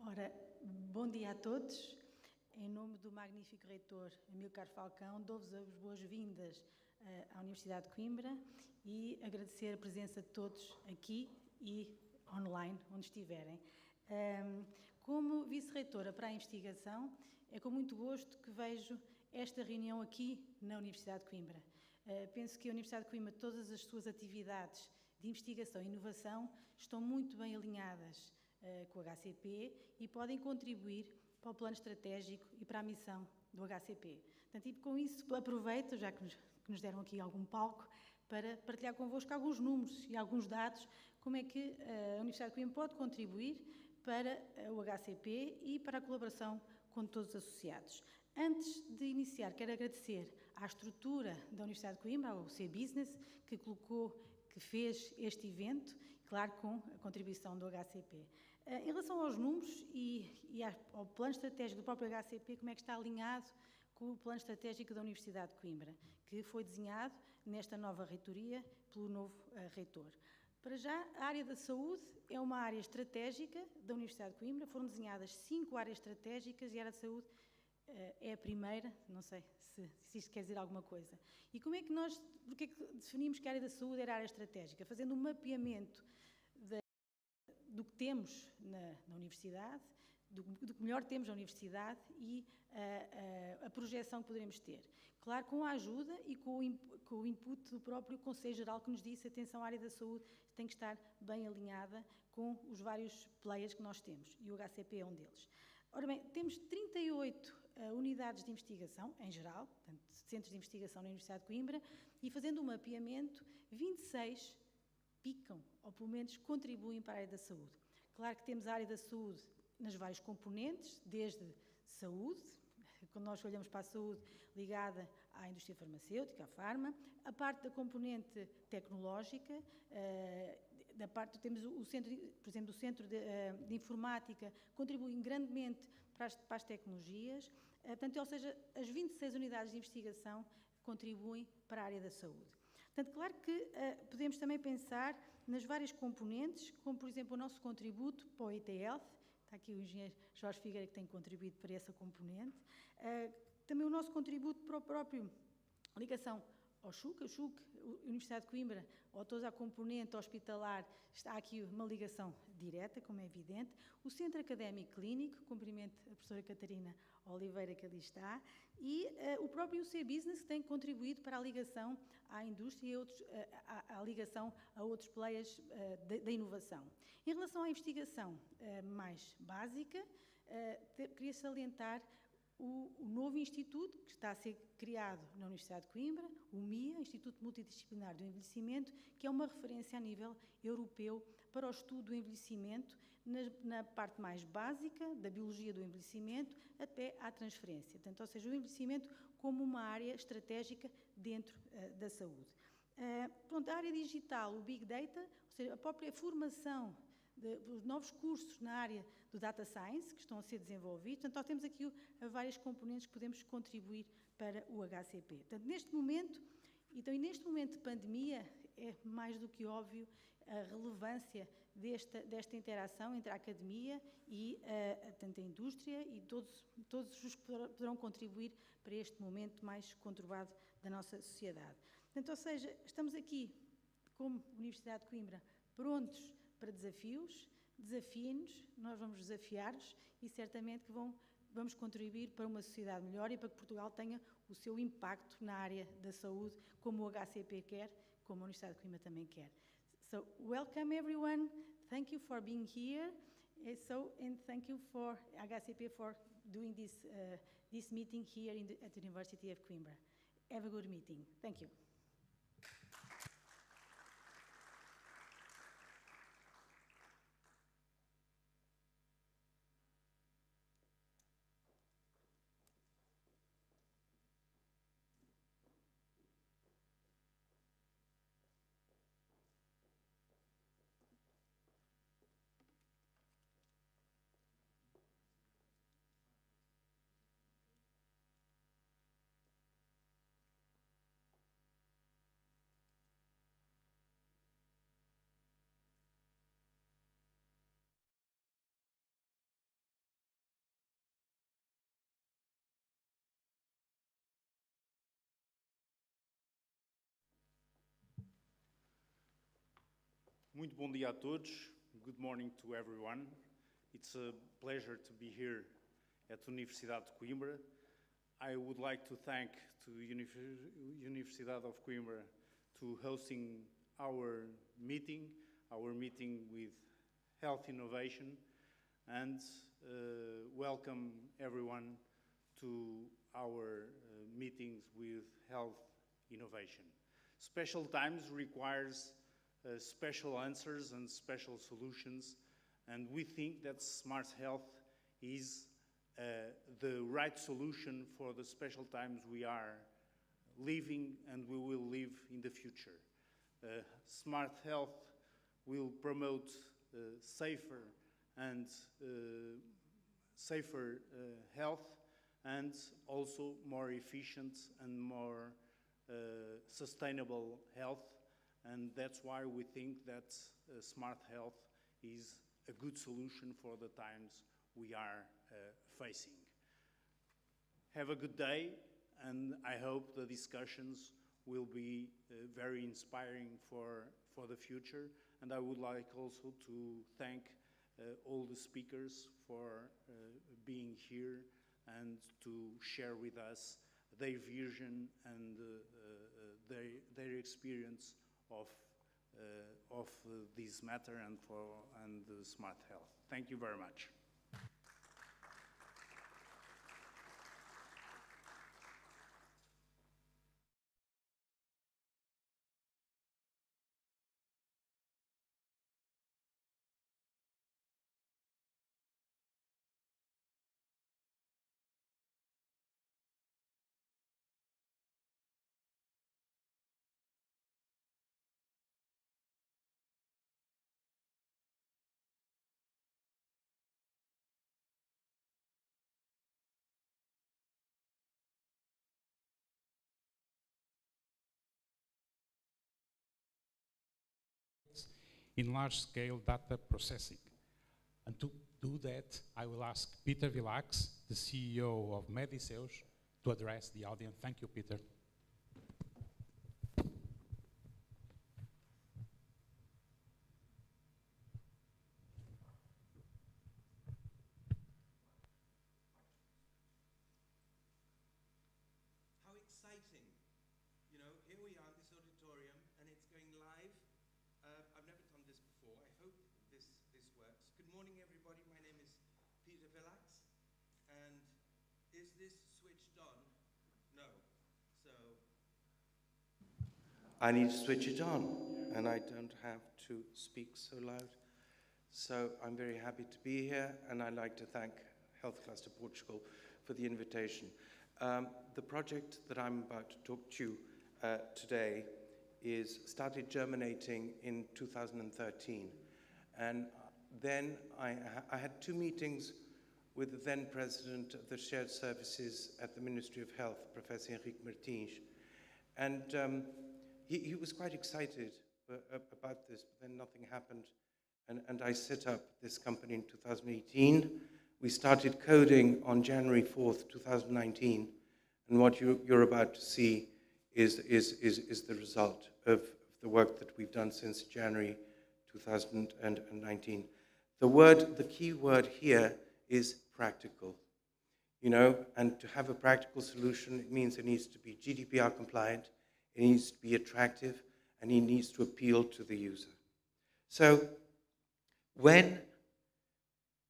Ora, bom dia a todos. Em nome do magnífico reitor Amílcar Falcão, dou-vos as boas-vindas à Universidade de Coimbra e agradecer a presença de todos aqui e online, onde estiverem. Como vice-reitora para a investigação, é com muito gosto que vejo esta reunião aqui na Universidade de Coimbra. Penso que a Universidade de Coimbra, todas as suas atividades de investigação e inovação estão muito bem alinhadas com o HCP e podem contribuir para o plano estratégico e para a missão do HCP. Portanto, e com isso aproveito, já que nos deram aqui algum palco, para partilhar convosco alguns números e alguns dados, como é que a Universidade de Coimbra pode contribuir para o HCP e para a colaboração com todos os associados. Antes de iniciar, quero agradecer à estrutura da Universidade de Coimbra, ao C-Business, que fez este evento, claro, com a contribuição do HCP. Em relação aos números e ao plano estratégico do próprio HCP, como é que está alinhado com o plano estratégico da Universidade de Coimbra, que foi desenhado nesta nova reitoria pelo novo reitor. Para já, a área da saúde é uma área estratégica da Universidade de Coimbra, foram desenhadas 5 áreas estratégicas e a área de saúde é a primeira, não sei se isto quer dizer alguma coisa. E como é que porque é que definimos que a área da saúde era a área estratégica? Fazendo um mapeamento do que temos na universidade, do que melhor temos na universidade e a projeção que poderemos ter. Claro, com a ajuda e com o input do próprio Conselho Geral que nos disse, atenção, a área da saúde tem que estar bem alinhada com os vários players que nós temos, e o HCP é um deles. Ora bem, temos 38 unidades de investigação, em geral, portanto, centros de investigação na Universidade de Coimbra, e fazendo um mapeamento, 26 picam, ou pelo menos contribuem para a área da saúde. Claro que temos a área da saúde nas várias componentes, desde saúde, quando nós olhamos para a saúde ligada à indústria farmacêutica, à farma, a parte da componente tecnológica, temos o centro, por exemplo, o centro de informática contribui grandemente para as tecnologias, portanto, ou seja, as 26 unidades de investigação contribuem para a área da saúde. Portanto, claro que podemos também pensar nas várias componentes, como, por exemplo, o nosso contributo para o IT Health. Está aqui o engenheiro Jorge Figueira, que tem contribuído para essa componente. Também o nosso contributo para a própria ligação ao SHUC. A SHUC, a Universidade de Coimbra, ou toda a componente hospitalar, está aqui uma ligação direta, como é evidente. O Centro Académico Clínico, cumprimento a professora Catarina Oliveira, que ali está, e o próprio UC-Business, que tem contribuído para a ligação à indústria e à ligação a outros players da inovação. Em relação à investigação mais básica, queria salientar o novo instituto que está a ser criado na Universidade de Coimbra, o MIA, Instituto Multidisciplinar do Envelhecimento, que é uma referência a nível europeu para o estudo do envelhecimento na parte mais básica da biologia do envelhecimento até à transferência. Portanto, ou seja, o envelhecimento como uma área estratégica dentro da saúde. Pronto, a área digital, o Big Data, ou seja, a própria formação os novos cursos na área do Data Science que estão a ser desenvolvidos. Portanto, nós temos aqui várias componentes que podemos contribuir para o HCP. Portanto, neste momento de pandemia, é mais do que óbvio a relevância desta interação entre a academia e tanto a indústria e todos os que poderão contribuir para este momento mais conturbado da nossa sociedade. Portanto, ou seja, estamos aqui, como Universidade de Coimbra, prontos para desafios, desafiem-nos, nós vamos desafiar-nos e certamente que vamos contribuir para uma sociedade melhor e para que Portugal tenha o seu impacto na área da saúde, como o HCP quer, como a Universidade de Coimbra também quer. So, welcome everyone, thank you for being here, and thank you for HCP for doing this meeting here at the University of Coimbra. Have a good meeting. Thank you. Muito bom dia a todos. Good morning to everyone. It's a pleasure to be here at Universidade de Coimbra. I would like to thank to Universidade of Coimbra to hosting our meeting with health innovation, and welcome everyone to our meetings with health innovation. Special times requires special answers and special solutions, and we think that smart health is the right solution for the special times we are living and we will live in the future. Smart health will promote safer health, and also more efficient and more sustainable health. And that's why we think that smart health is a good solution for the times we are facing. Have a good day, and I hope the discussions will be very inspiring for the future. And I would like also to thank all the speakers for being here and to share with us their vision and their experience of this matter and smart health. Thank you very much. In large-scale data processing. And to do that, I will ask Peter Vilax, the CEO of Mediceus, to address the audience. Thank you, Peter. How exciting. You know, here we are in this auditorium and it's going live. I've never done this before. I hope this works. Good morning, everybody. My name is Peter Vilax. And is this switched on? No. So I need to switch it on, and I don't have to speak so loud. So I'm very happy to be here, and I'd like to thank Health Cluster Portugal for the invitation. The project that I'm about to talk to you today started germinating in 2013. And then I had two meetings with the then president of the Shared Services at the Ministry of Health, Professor Henrique Martins. And he was quite excited about this, but then nothing happened. And I set up this company in 2018. We started coding on January 4th, 2019. And what you're about to see is the result of the work that we've done since January 2019. The key word here is practical. You know, and to have a practical solution, it means it needs to be GDPR compliant, it needs to be attractive, and it needs to appeal to the user. So when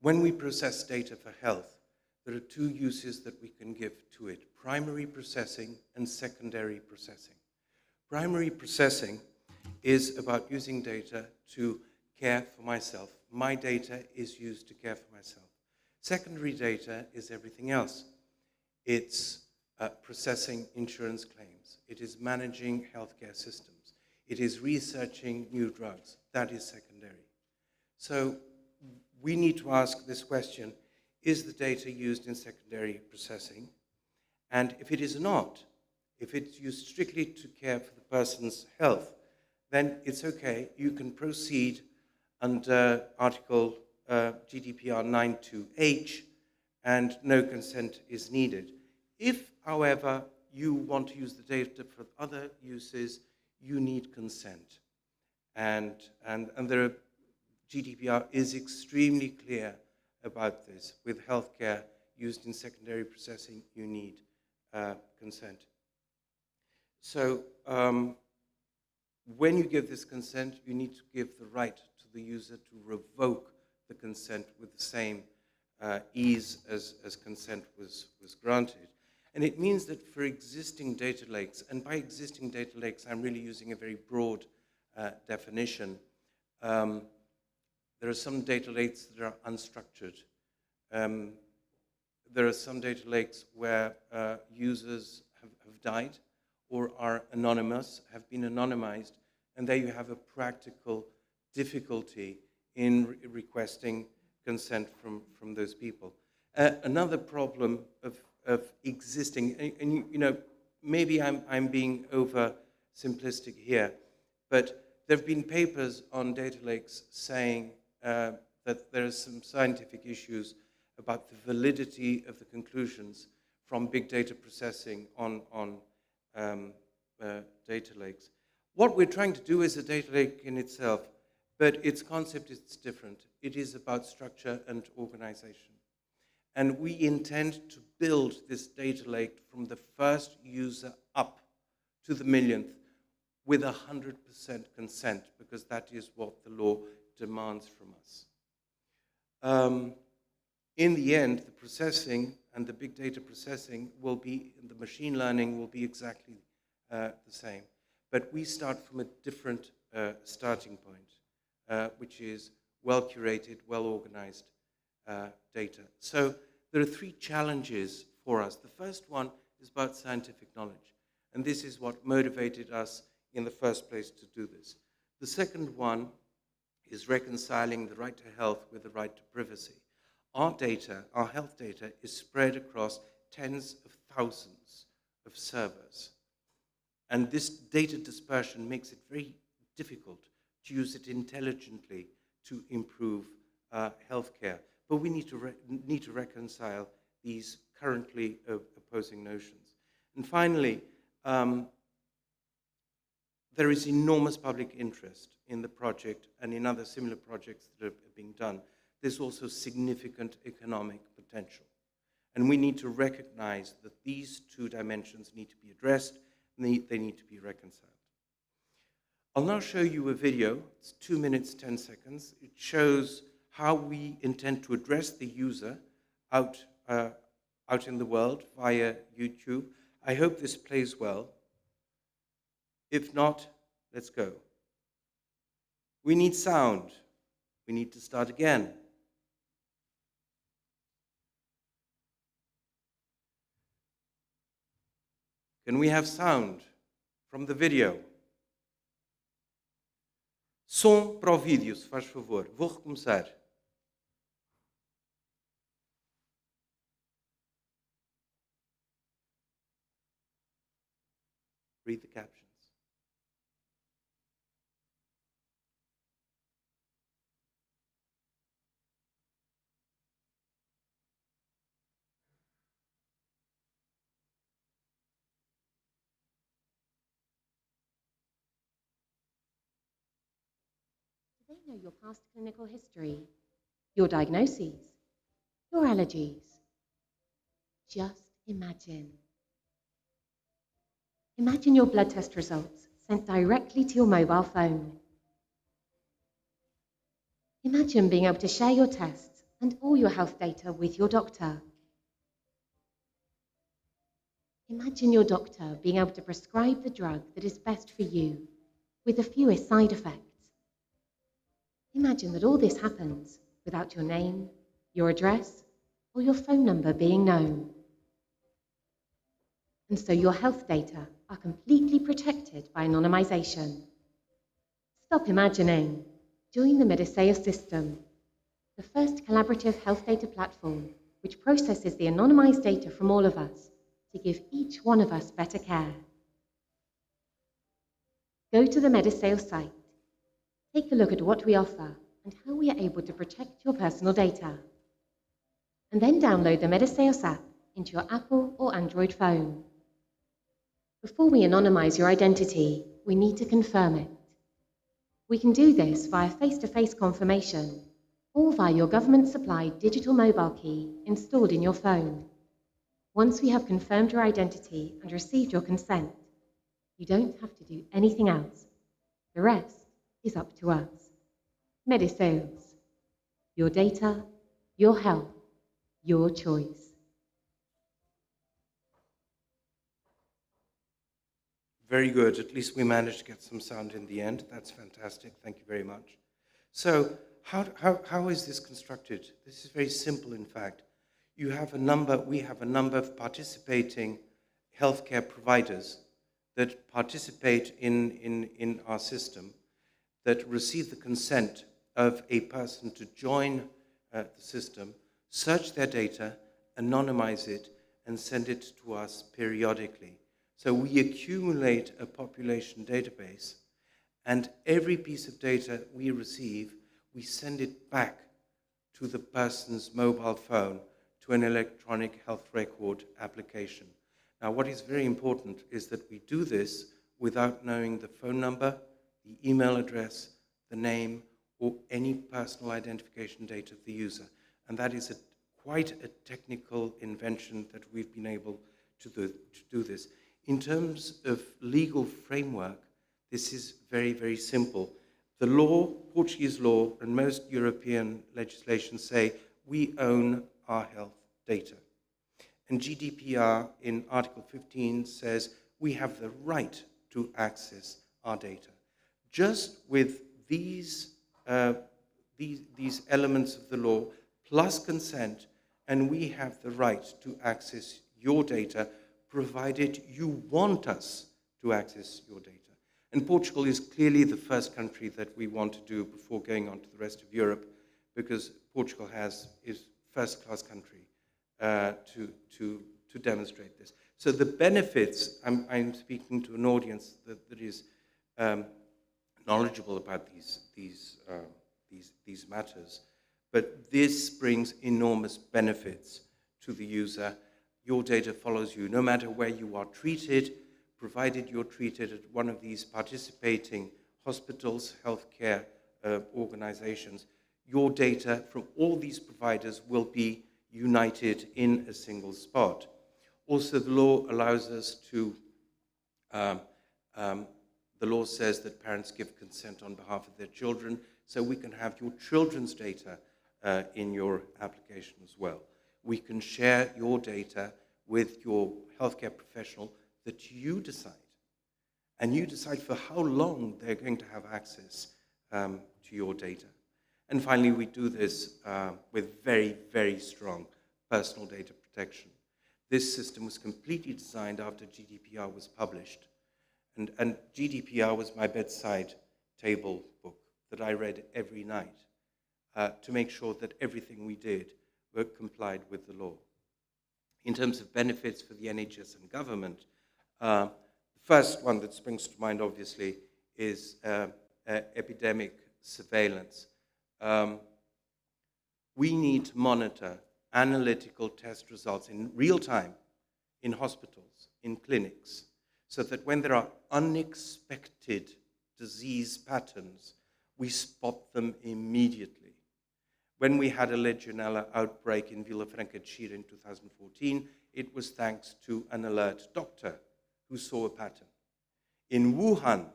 we process data for health, there are two uses that we can give to it: primary processing and secondary processing. Primary processing is about using data to care for myself. My data is used to care for myself. Secondary data is everything else. It's processing insurance claims. It is managing healthcare systems. It is researching new drugs. That is secondary. So we need to ask this question: is the data used in secondary processing? And if it is not, if it's used strictly to care for the person's health, then it's okay. You can proceed under Article GDPR 9.2H, and no consent is needed. If, however, you want to use the data for other uses, you need consent. And GDPR is extremely clear about this. With healthcare used in secondary processing, you need consent. So when you give this consent, you need to give the right to the user to revoke the consent with the same ease as consent was granted. And it means that for existing data lakes, and by existing data lakes, I'm really using a very broad definition. There are some data lakes that are unstructured. There are some data lakes where users have died or are anonymous, have been anonymized, and there you have a practical difficulty in requesting consent from those people. Another problem of existing, and you know, maybe I'm being over simplistic here, but there have been papers on data lakes saying that there are some scientific issues about the validity of the conclusions from big data processing on data lakes. What we're trying to do is a data lake in itself, but its concept is different. It is about structure and organization. And we intend to build this data lake from the first user up to the millionth with 100% consent, because that is what the law demands from us. In the end, the processing and the big data processing will be, the machine learning will be exactly the same. But we start from a different starting point, which is well-curated, well-organized data. So there are three challenges for us. The first one is about scientific knowledge. And this is what motivated us in the first place to do this. The second one is reconciling the right to health with the right to privacy. Our data, our health data, is spread across tens of thousands of servers. And this data dispersion makes it very difficult to use it intelligently to improve healthcare. But we need to reconcile these currently opposing notions. And finally, there is enormous public interest in the project and in other similar projects that are being done. There's also significant economic potential. And we need to recognize that these two dimensions need to be addressed, and they need to be reconciled. I'll now show you a video. It's 2 minutes, 10 seconds. It shows how we intend to address the user out in the world via YouTube. I hope this plays well. If not, let's go. We need sound. We need to start again. Can we have sound from the video? Som para o vídeo, se faz favor. Vou recomeçar. Read the captions. They know your past clinical history, your diagnoses, your allergies. Just imagine. Imagine your blood test results sent directly to your mobile phone. Imagine being able to share your tests and all your health data with your doctor. Imagine your doctor being able to prescribe the drug that is best for you with the fewest side effects. Imagine that all this happens without your name, your address, or your phone number being known. And so your health data are completely protected by anonymization. Stop imagining. Join the Mediceo system, the first collaborative health data platform which processes the anonymized data from all of us to give each one of us better care. Go to the Mediceo site. Take a look at what we offer and how we are able to protect your personal data. And then download the Mediceo app into your Apple or Android phone. Before we anonymize your identity, we need to confirm it. We can do this via face-to-face confirmation or via your government-supplied digital mobile key installed in your phone. Once we have confirmed your identity and received your consent, you don't have to do anything else. The rest is up to us. Mediseos. Your data, your health, your choice. Very good. At least we managed to get some sound in the end. That's fantastic. Thank you very much. So how is this constructed? This is very simple, in fact. We have a number of participating healthcare providers that participate in our system, that receive the consent of a person to join the system, search their data, anonymize it, and send it to us periodically. So we accumulate a population database, and every piece of data we receive, we send it back to the person's mobile phone to an electronic health record application. Now, what is very important is that we do this without knowing the phone number, the email address, the name, or any personal identification data of the user. And that is quite a technical invention that we've been able to do this. In terms of legal framework, this is very, very simple. The law, Portuguese law, and most European legislation say we own our health data. And GDPR in Article 15 says we have the right to access our data. Just with these elements of the law, plus consent, and we have the right to access your data, provided you want us to access your data. And Portugal is clearly the first country that we want to do before going on to the rest of Europe, because Portugal is first-class country to demonstrate this. So the benefits, I'm speaking to an audience that is knowledgeable about these matters, but this brings enormous benefits to the user. Your data follows you no matter where you are treated, provided you're treated at one of these participating hospitals, healthcare organizations. Your data from all these providers will be united in a single spot. Also, the law allows us to, the law says that parents give consent on behalf of their children, so we can have your children's data in your application as well. We can share your data with your healthcare professional that you decide. And you decide for how long they're going to have access to your data. And finally, we do this with very, very strong personal data protection. This system was completely designed after GDPR was published. And GDPR was my bedside table book that I read every night to make sure that everything we did complied with the law. In terms of benefits for the NHS and government, the first one that springs to mind, obviously, is epidemic surveillance. We need to monitor analytical test results in real time in hospitals, in clinics, so that when there are unexpected disease patterns, we spot them immediately. When we had a Legionella outbreak in Villafranca de Xira in 2014, it was thanks to an alert doctor who saw a pattern. In Wuhan,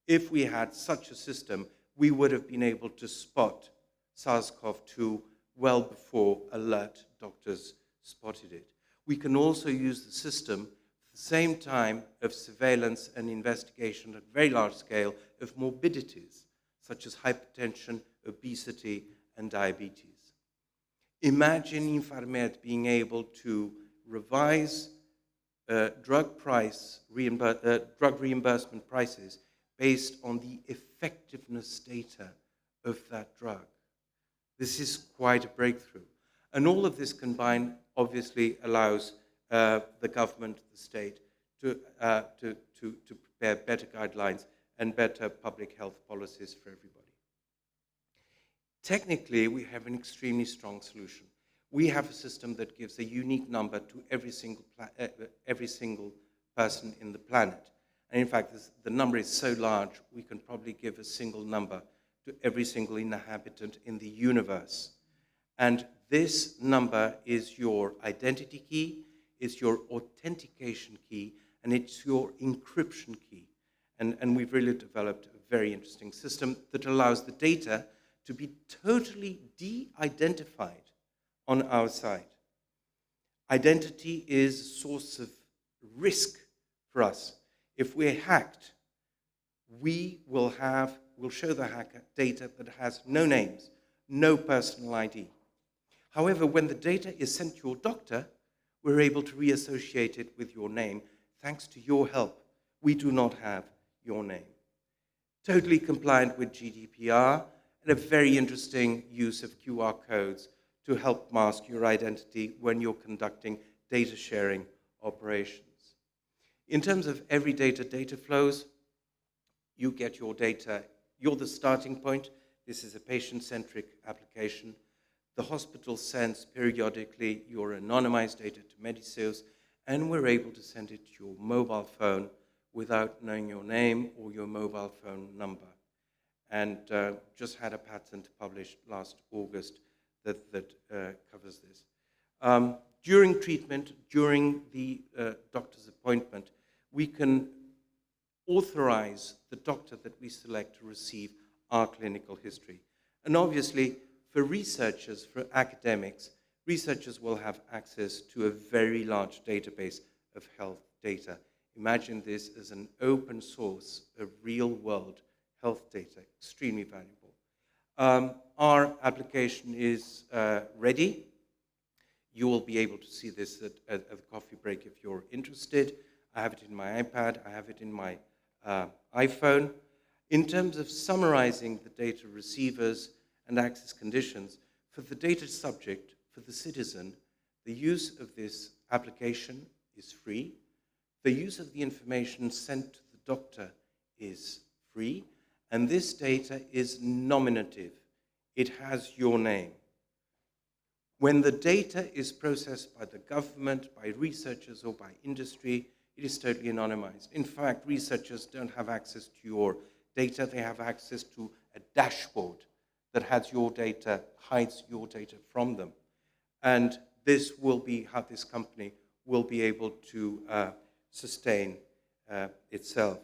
if we had such a system, we would have been able to spot SARS-CoV-2 well before alert doctors spotted it. We can also use the system at the same time of surveillance and investigation at very large scale of morbidities, such as hypertension, obesity, and diabetes. Imagine Infarmed being able to revise drug reimbursement prices based on the effectiveness data of that drug. This is quite a breakthrough. And all of this combined obviously allows the government, the state, to prepare better guidelines and better public health policies for everybody. Technically, we have an extremely strong solution. We have a system that gives a unique number to every single person in the planet. And in fact, the number is so large, we can probably give a single number to every single inhabitant in the universe. And this number is your identity key, it's your authentication key, and it's your encryption key. And we've really developed a very interesting system that allows the data to be totally de-identified on our side. Identity is a source of risk for us. If we're hacked, we'll show the hacker data that has no names, no personal ID. However, when the data is sent to your doctor, we're able to reassociate it with your name. Thanks to your help, we do not have your name. Totally compliant with GDPR, and a very interesting use of QR codes to help mask your identity when you're conducting data sharing operations. In terms of everyday data flows, you get your data, you're the starting point. This is a patient-centric application. The hospital sends periodically your anonymized data to Mediseos, and we're able to send it to your mobile phone without knowing your name or your mobile phone number. And just had a patent published last August that covers this. During treatment, during the doctor's appointment, we can authorize the doctor that we select to receive our clinical history. And obviously, for researchers, for academics, researchers will have access to a very large database of health data. Imagine this as an open source of real-world health data, extremely valuable. Our application is ready. You will be able to see this at the coffee break if you're interested. I have it in my iPad. I have it in my iPhone. In terms of summarizing the data receivers and access conditions, for the data subject, for the citizen, the use of this application is free. The use of the information sent to the doctor is free. And this data is nominative. It has your name. When the data is processed by the government, by researchers, or by industry, it is totally anonymized. In fact, researchers don't have access to your data. They have access to a dashboard that has your data, hides your data from them. And this will be how this company will be able to sustain itself.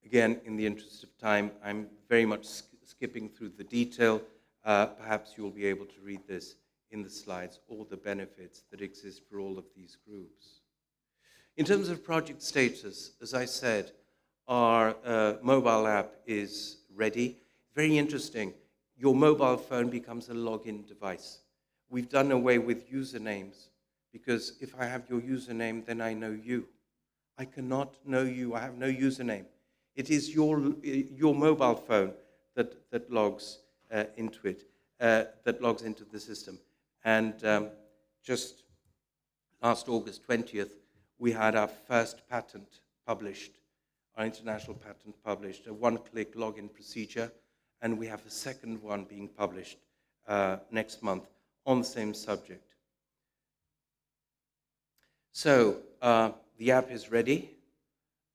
Again, in the interest of time, I'm very much skipping through the detail. Perhaps you'll be able to read this in the slides, all the benefits that exist for all of these groups. In terms of project status, as I said, our mobile app is ready. Very interesting. Your mobile phone becomes a login device. We've done away with usernames because if I have your username, then I know you. I cannot know you. I have no username. It is your mobile phone that logs into it, that logs into the system. And just last August 20th, we had our first patent published, our international patent published, a one-click login procedure, and we have a second one being published next month on the same subject. So the app is ready.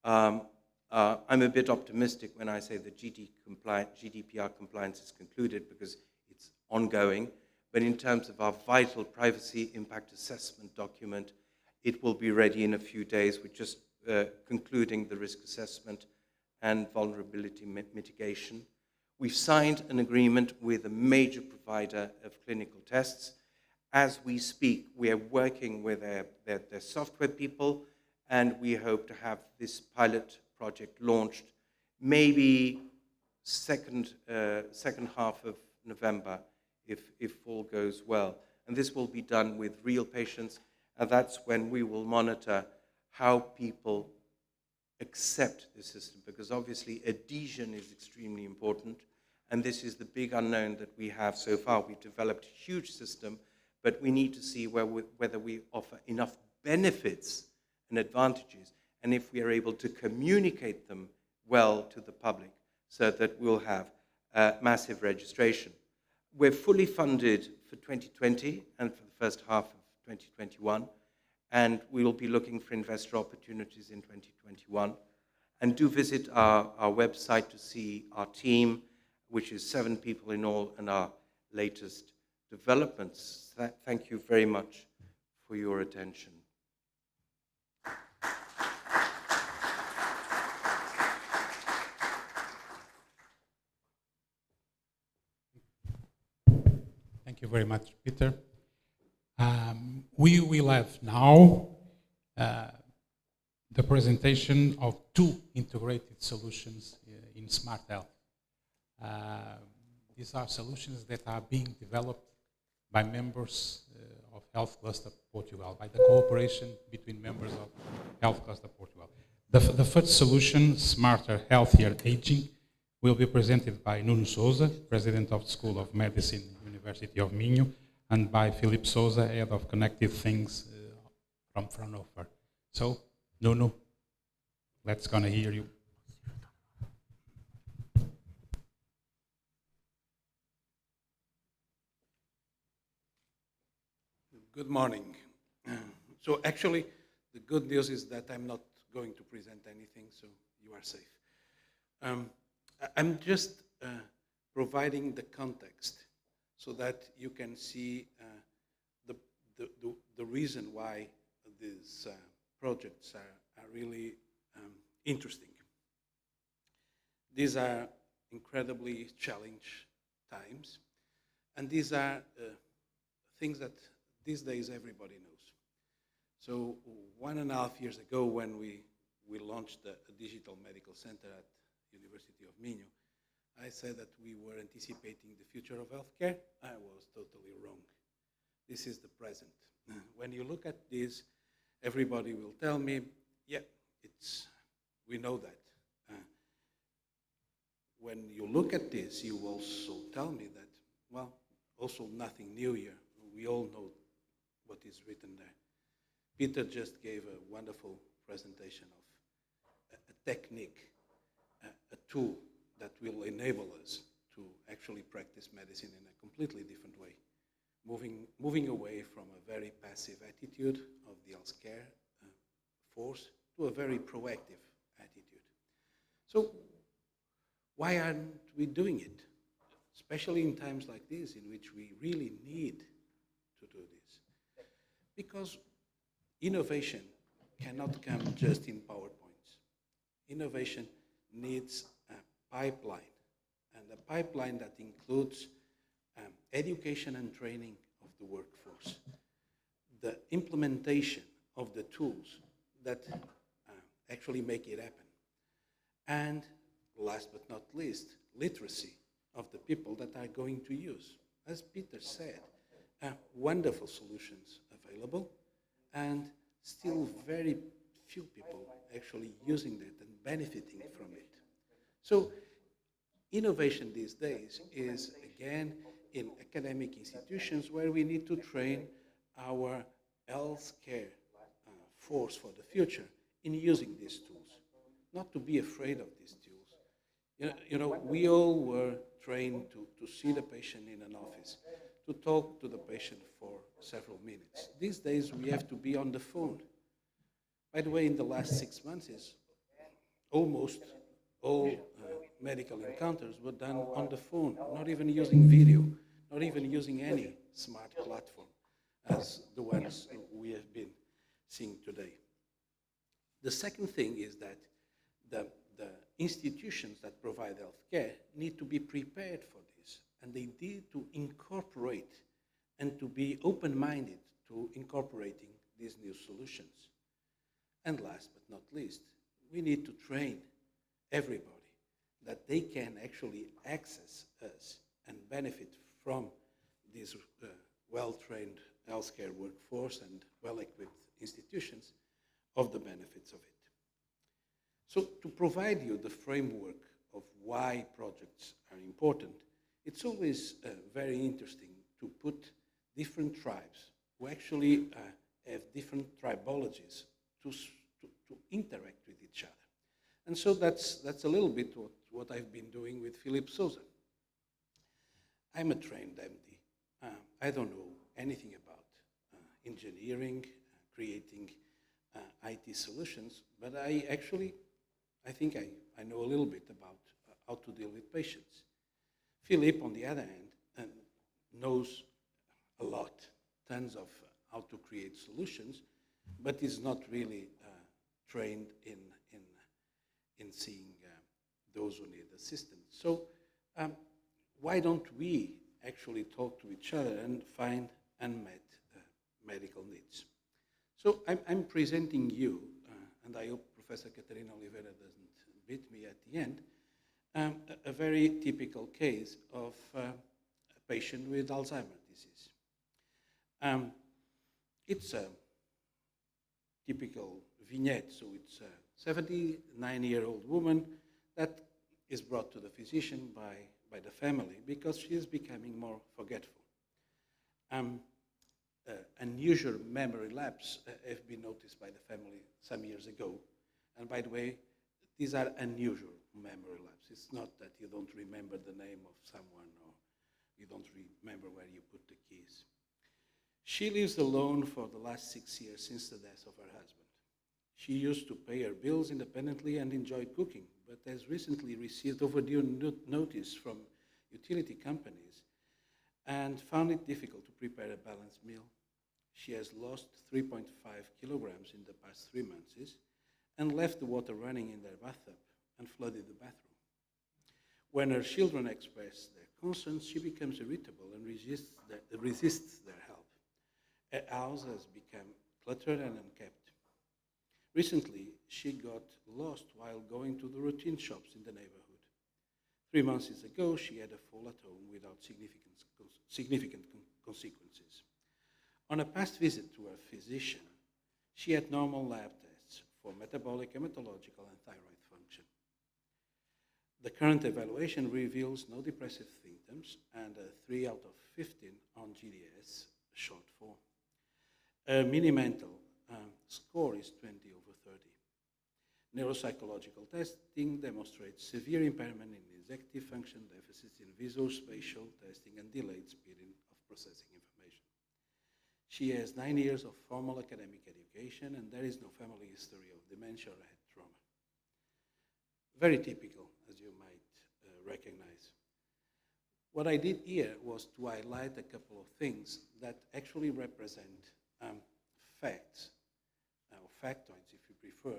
I'm a bit optimistic when I say that GDPR compliance is concluded because it's ongoing. But in terms of our vital privacy impact assessment document, it will be ready in a few days. We're just concluding the risk assessment and vulnerability mitigation. We've signed an agreement with a major provider of clinical tests. As we speak, we are working with their software people, and we hope to have this pilot project launched maybe second half of November, if all goes well. And this will be done with real patients, and that's when we will monitor how people accept the system, because obviously adhesion is extremely important, and this is the big unknown that we have so far. We've developed a huge system, but we need to see whether we offer enough benefits and advantages, and if we are able to communicate them well to the public so that we'll have massive registration. We're fully funded for 2020 and for the first half of 2021, and we will be looking for investor opportunities in 2021. And do visit our website to see our team, which is 7 people in all, and our latest developments. Thank you very much for your attention. Thank you very much, Peter. We will have now the presentation of 2 integrated solutions in Smart Health. These are solutions that are being developed by members of Health Cluster Portugal, by the cooperation between members of Health Cluster Portugal. The first solution, Smarter, Healthier Aging, will be presented by Nuno Souza, President of the School of Medicine, University of Minho, and by Philip Souza, Head of Connected Things from Fraunhofer. So, Nuno, let's gonna hear you. Good morning. So actually, the good news is that I'm not going to present anything, so you are safe. I'm just providing the context so that you can see the reason why these projects are really interesting. These are incredibly challenging times, and these are things that these days everybody knows. So 1.5 years ago, when we launched a digital medical center at University of Minho, I said that we were anticipating the future of healthcare. I was totally wrong. This is the present. When you look at this, everybody will tell me, yeah, we know that. When you look at this, you also tell me that, well, also nothing new here. We all know what is written there. Peter just gave a wonderful presentation of a technique, a tool that will enable us to actually practice medicine in a completely different way, moving away from a very passive attitude of the healthcare force to a very proactive attitude. So why aren't we doing it? Especially in times like this, in which we really need to do this. Because innovation cannot come just in PowerPoints. Innovation needs a pipeline, and a pipeline that includes education and training of the workforce, the implementation of the tools that actually make it happen, and last but not least, literacy of the people that are going to use. As Peter said, wonderful solutions available, and still very few people actually using that and benefiting from it. So innovation these days is, again, in academic institutions where we need to train our healthcare force for the future in using these tools, not to be afraid of these tools. You know, we all were trained to see the patient in an office, to talk to the patient for several minutes. These days, we have to be on the phone. By the way, in the last 6 months, almost all medical encounters were done on the phone, not even using video, not even using any smart platform as the ones we have been seeing today. The second thing is that the institutions that provide healthcare need to be prepared for this, and they need to incorporate and to be open-minded to incorporating these new solutions. And last but not least, we need to train everybody that they can actually access us and benefit from this well-trained healthcare workforce and well-equipped institutions of the benefits of it. So to provide you the framework of why projects are important, it's always very interesting to put different tribes who actually have different tribologies to interact with each other. And so that's a little bit what I've been doing with Philip Souza. I'm a trained MD. I don't know anything about engineering, creating IT solutions, but I think I know a little bit about how to deal with patients. Philip, on the other hand, knows a lot, tons of how to create solutions, but is not really trained in seeing those who need assistance. So why don't we actually talk to each other and find unmet medical needs? So I'm presenting you, and I hope Professor Catarina Oliveira doesn't beat me at the end, a very typical case of a patient with Alzheimer's disease. It's a typical vignette, so it's a 79-year-old woman that is brought to the physician by the family because she is becoming more forgetful. Unusual memory lapse have been noticed by the family some years ago. And by the way, these are unusual memory lapse. It's not that you don't remember the name of someone or you don't remember where you put the keys. She lives alone for the last 6 years since the death of her husband. She used to pay her bills independently and enjoyed cooking, but has recently received overdue notice from utility companies and found it difficult to prepare a balanced meal. She has lost 3.5 kilograms in the past 3 months and left the water running in their bathtub and flooded the bathroom. When her children express their concerns, she becomes irritable and resists their help. Her house has become cluttered and unkept. Recently, she got lost while going to the routine shops in the neighborhood. 3 months ago, she had a fall at home without significant consequences. On a past visit to her physician, she had normal lab tests for metabolic, hematological, and thyroid function. The current evaluation reveals no depressive symptoms and a 3 out of 15 on GDS, short 4. Her mini-mental score is 20 over 30. Neuropsychological testing demonstrates severe impairment in executive function, deficits in visual-spatial testing, and delayed speed of processing information. She has 9 years of formal academic education, and there is no family history of dementia or head trauma. Very typical, as you might recognize. What I did here was to highlight a couple of things that actually represent facts, or factoids if you prefer,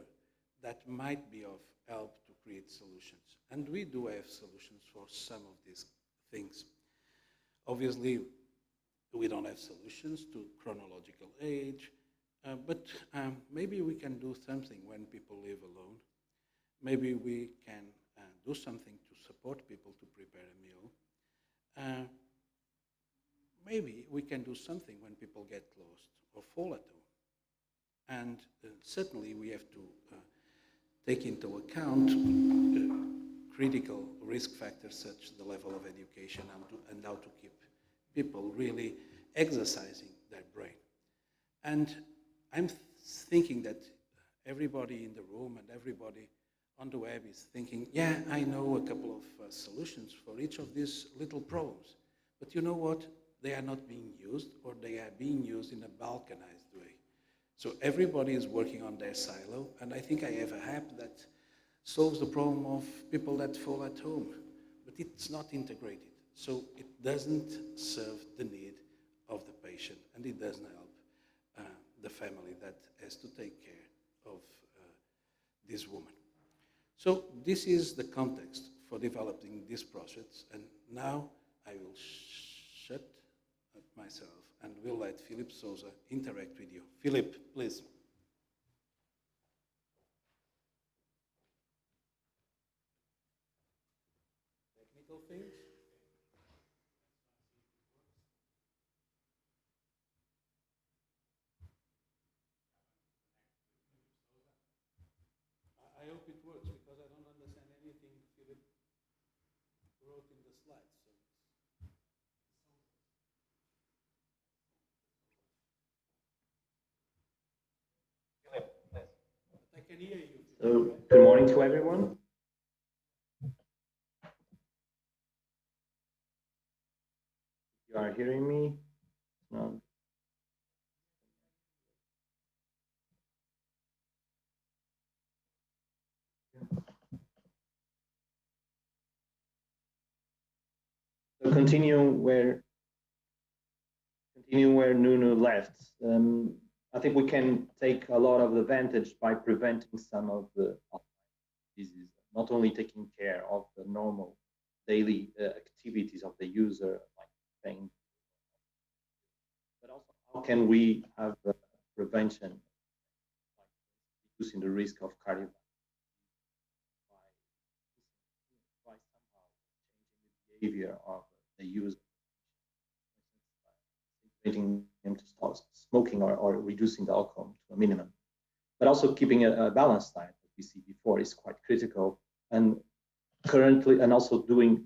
that might be of help to create solutions. And we do have solutions for some of these things. Obviously, we don't have solutions to chronological age, but maybe we can do something when people live alone. Maybe we can do something to support people to prepare a meal. Maybe we can do something when people get lost or fall at home. And certainly we have to take into account critical risk factors such as the level of education and how to keep people really exercising their brain. And I'm thinking that everybody in the room and everybody on the web is thinking, yeah, I know a couple of solutions for each of these little problems. But you know what? They are not being used, or they are being used in a balkanized way. So everybody is working on their silo, and I think I have a app that solves the problem of people that fall at home, but it's not integrated. So it doesn't serve the need of the patient, and it doesn't help the family that has to take care of this woman. So this is the context for developing this process, and now I will shut up myself and will let Philip Sousa interact with you. Philip, please. Technical things? I hope it works because I don't understand anything Philip wrote in the slides. So. I can hear you. So, good morning to everyone. You are hearing me? No. So continuing where Nuno left, I think we can take a lot of advantage by preventing some of the diseases, not only taking care of the normal daily activities of the user, like paying, but also how can we have prevention, like reducing the risk of cardiovascular by somehow changing the behavior of the user, making them to stop smoking or reducing the alcohol to a minimum. But also keeping a balanced diet, as we see before, is quite critical. And currently, and also doing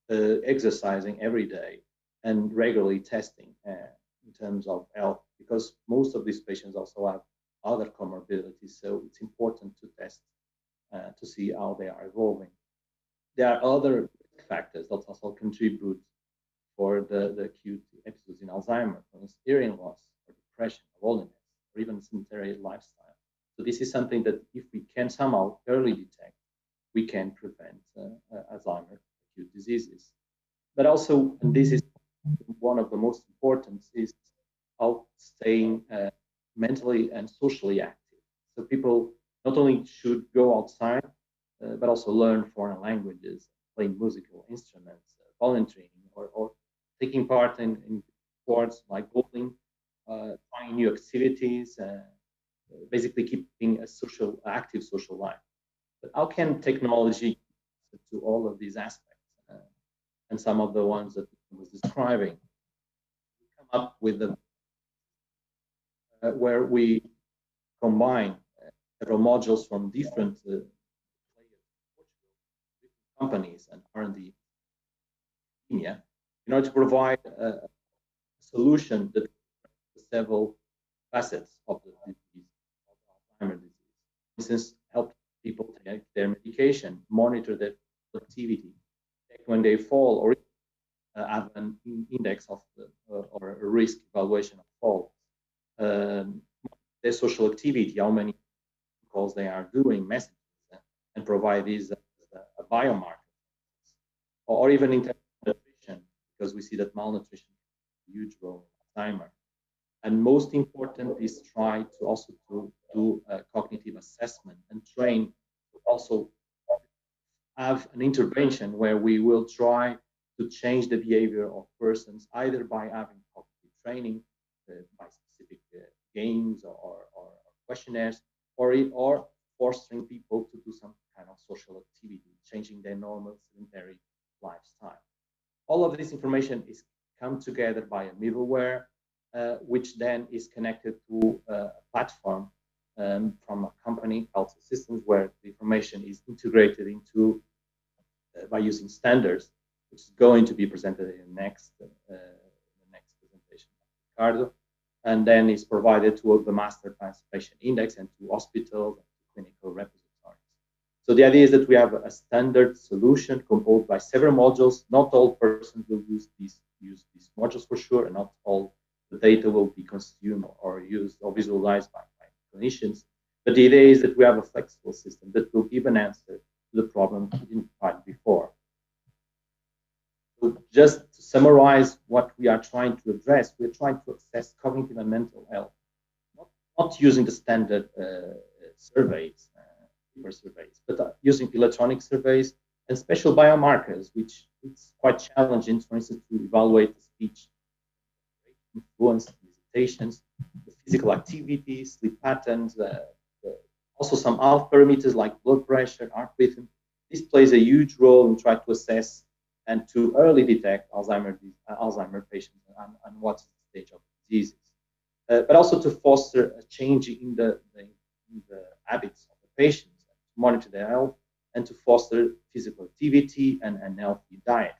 exercising every day and regularly testing in terms of health, because most of these patients also have other comorbidities. So it's important to test to see how they are evolving. There are other factors that also contribute for the acute episodes in Alzheimer's, for instance, hearing loss, or depression, or loneliness, or even sedentary lifestyle. So this is something that if we can somehow early detect, we can prevent Alzheimer's acute diseases. But also, and this is one of the most important, is how staying mentally and socially active. So people not only should go outside, but also learn foreign languages, play musical instruments, volunteering, or taking part in sports like bowling, trying new activities, basically keeping a active social life. But how can technology to all of these aspects? And some of the ones that I was describing, we come up with where we combine several modules from different companies and R&D in order to provide a solution that several facets of the disease, of Alzheimer's disease. For instance, help people take their medication, monitor their activity, check when they fall, or have an index of or a risk evaluation of fall. Their social activity, how many calls they are doing, messages, and provide these as a biomarker, or even in terms of nutrition, because we see that malnutrition plays a huge role in Alzheimer's. And most important is try to also to do a cognitive assessment and train to also have an intervention where we will try to change the behavior of persons, either by having cognitive training, by specific games or questionnaires, or fostering people to do some kind of social activity, changing their normal sedentary lifestyle. All of this information is come together by a middleware, which then is connected to a platform from a company, Health Systems, where the information is integrated into by using standards, which is going to be presented in the next presentation by Ricardo, and then is provided to the master participation index and to hospitals and to clinical repositories. So the idea is that we have a standard solution composed by several modules. Not all persons will use these modules for sure, and not all the data will be consumed or used or visualized by clinicians. But the idea is that we have a flexible system that will give an answer to the problem identified before. So just to summarize what we are trying to address, we're trying to assess cognitive and mental health, not using the standard surveys, but using electronic surveys and special biomarkers, which it's quite challenging, for instance, to evaluate the speech, influence, visitations, the physical activities, sleep patterns, also some health parameters like blood pressure, heart rhythm. This plays a huge role in trying to assess and to early detect Alzheimer's patients and what's the stage of diseases. But also to foster a change in the habits of the patients, to monitor their health, and to foster physical activity and healthy diet.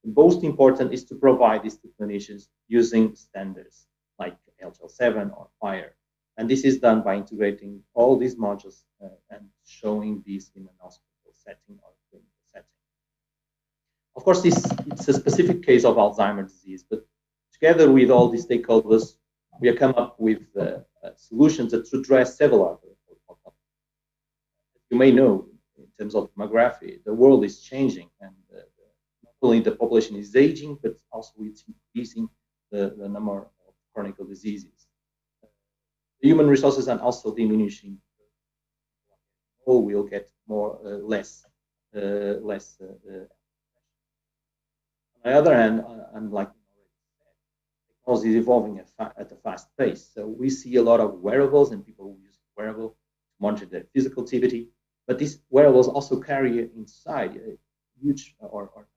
The most important is to provide this to clinicians using standards like HL7 or FHIR. And this is done by integrating all these modules and showing these in an hospital setting or clinical setting. Of course, it's a specific case of Alzheimer's disease, but together with all these stakeholders, we have come up with solutions that address several other problems. You may know, in terms of demography, the world is changing, and only the population is aging, but also it's increasing the number of chronic diseases. The human resources are also diminishing. We'll get less. On the other hand, unlike technology is evolving at a fast pace. So we see a lot of wearables and people who use wearables to monitor their physical activity. But these wearables also carry inside a huge, or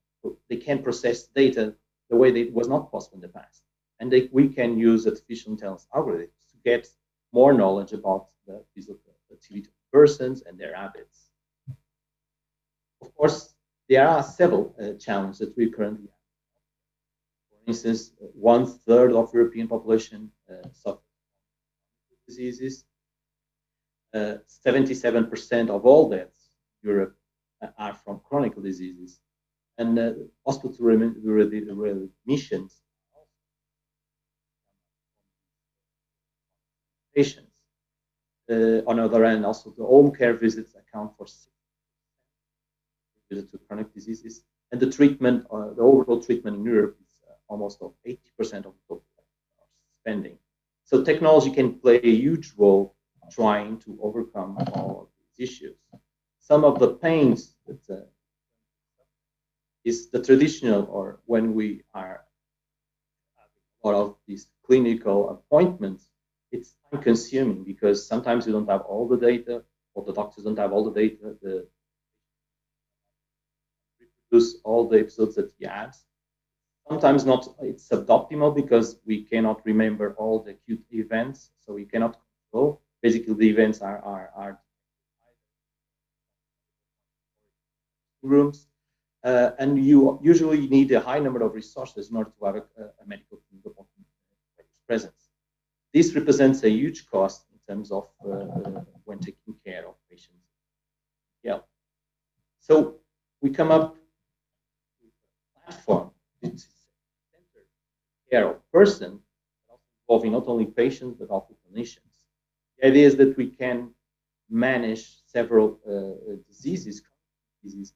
they can process data the way that it was not possible in the past. And we can use artificial intelligence algorithms to get more knowledge about the physical activity of persons and their habits. Of course, there are several challenges that we currently have. For instance, 1/3 of European population suffers from diseases. 77% of all deaths in Europe are from chronic diseases. And hospital readmissions patients. On the other hand, also the home care visits account for 6% to chronic diseases. And the treatment, the overall treatment in Europe is almost 80% of total spending. So technology can play a huge role trying to overcome all of these issues. Some of the pains that is the traditional, or when we are having a lot of these clinical appointments, it's time consuming because sometimes you don't have all the data, or the doctors don't have all the data, reproduce all the episodes that he has. Sometimes not, it's suboptimal because we cannot remember all the acute events, so we cannot control. Basically, the events are rooms, and you usually need a high number of resources in order to have a medical presence. This represents a huge cost in terms of when taking care of patients. Yeah. So we come up with a platform that is centered care of person, involving not only patients but also clinicians. The idea is that we can manage several diseases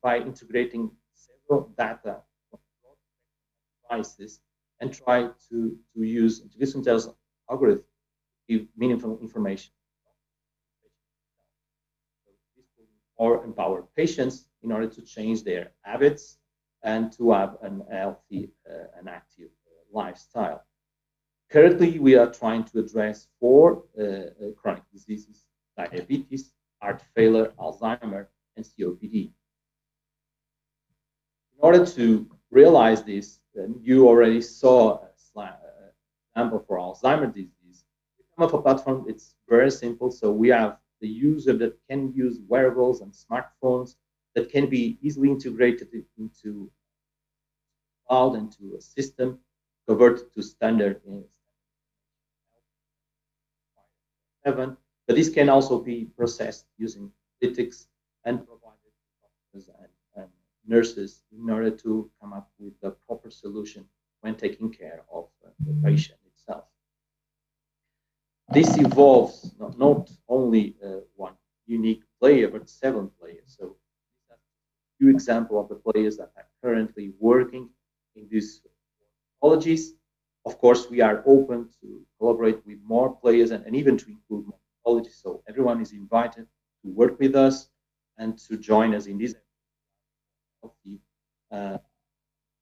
by integrating several data from devices and try to use artificial intelligence algorithms to give meaningful information. So this will empower patients in order to change their habits and to have an healthy and active lifestyle. Currently, we are trying to address 4 chronic diseases: diabetes, heart failure, Alzheimer, and COPD. In order to realize this, you already saw an example for Alzheimer's disease. We come up with a platform. It's very simple. So we have the user that can use wearables and smartphones that can be easily integrated into cloud and to a system, converted to standard in 7. But this can also be processed using analytics and provided to doctors and nurses in order to come up with the proper solution when taking care of the patient itself. This involves not only one unique player, but 7 players. So a few examples of the players that are currently working in these technologies. Of course, we are open to collaborate with more players and even to include more technologies. So everyone is invited to work with us and to join us in this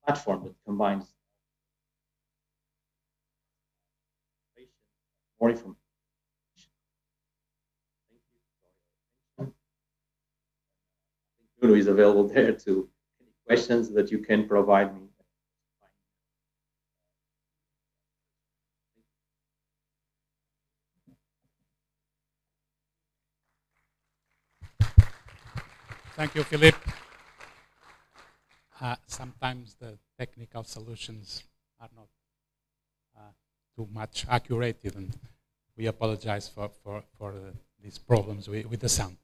platform that combines more information. Thank you. Bruno is available there to any questions that you can provide me. Thank you, Philippe. Sometimes the technical solutions are not too much accurate, and we apologize for these problems with the sound.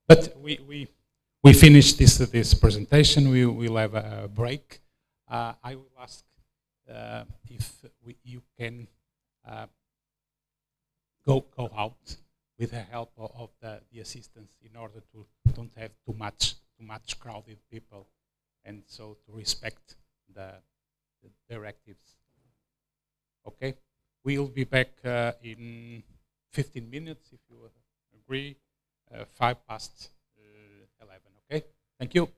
But we finished this presentation. We will have a break. I will ask if you can go out with the help of the assistants in order to don't have too much crowded people and so to respect the directives. Okay, we'll be back in 15 minutes, if you agree, 11. Okay, thank you.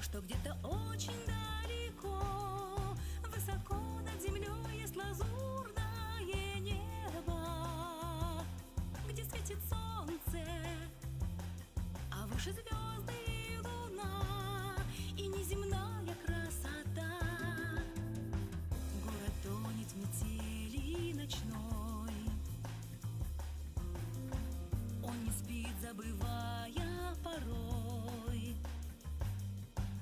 что где-то очень далеко, высоко над землей есть лазурное небо, где светит солнце, а выше звезды и луна, и неземная красота. Город тонет в метели ночной, он не спит, забывая порой,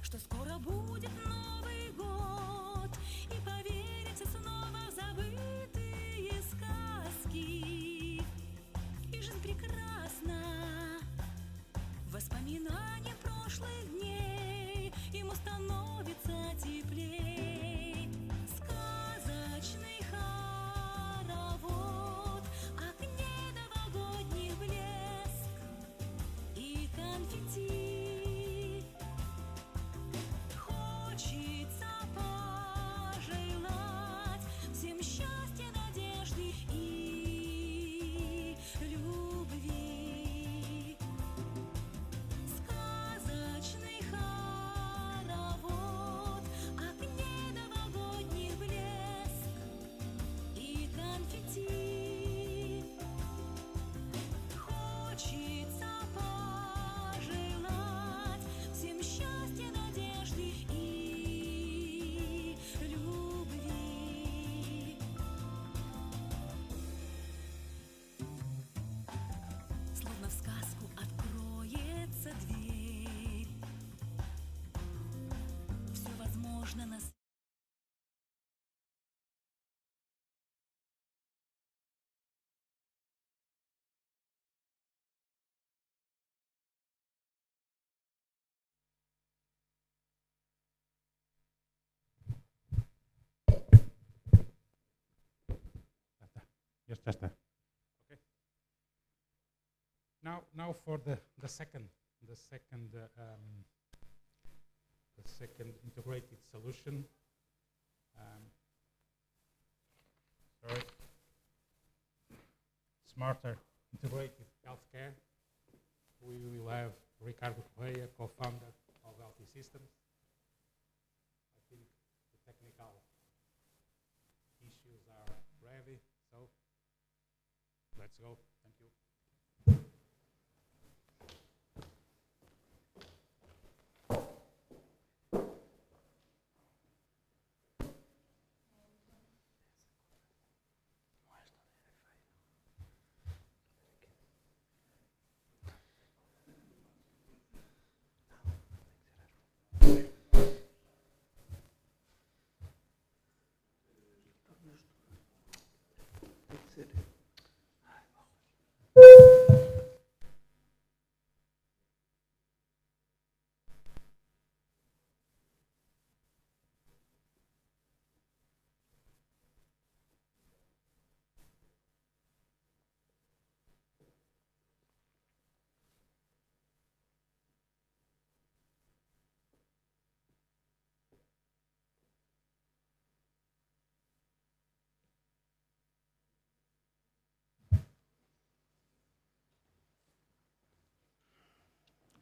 что скоро будет Новый год, и поверите снова в забытые сказки. И жизнь прекрасна, воспоминания прошлых дней, ему становится теплей. Сказочный хоровод, огней новогодних блеск и конфетти. Хочется пожелать всем счастья, надежды и любви. Сказочный хоровод, огней новогодних блеск и конфетти. Хочется пожелать всем счастья, надежды и любви. Словно в сказку откроется дверь, все возможно на Yes, just that. Okay. Now for the second integrated solution. Sorry. Smarter integrated healthcare. We will have Ricardo Correia, co-founder of Healthy Systems. I think the technical issues are ready, so let's go. Thank you.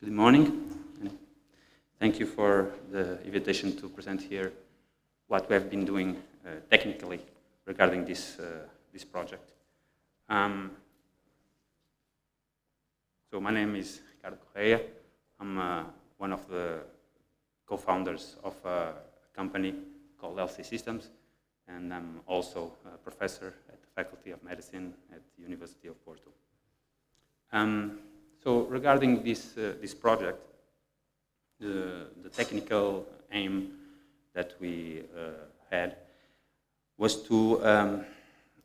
Good morning. Thank you for the invitation to present here what we have been doing technically regarding this project. So my name is Ricardo Correia. I'm one of the co-founders of a company called Healthy Systems, and I'm also a professor at the Faculty of Medicine at the University of Porto. So regarding this project, the technical aim that we had was to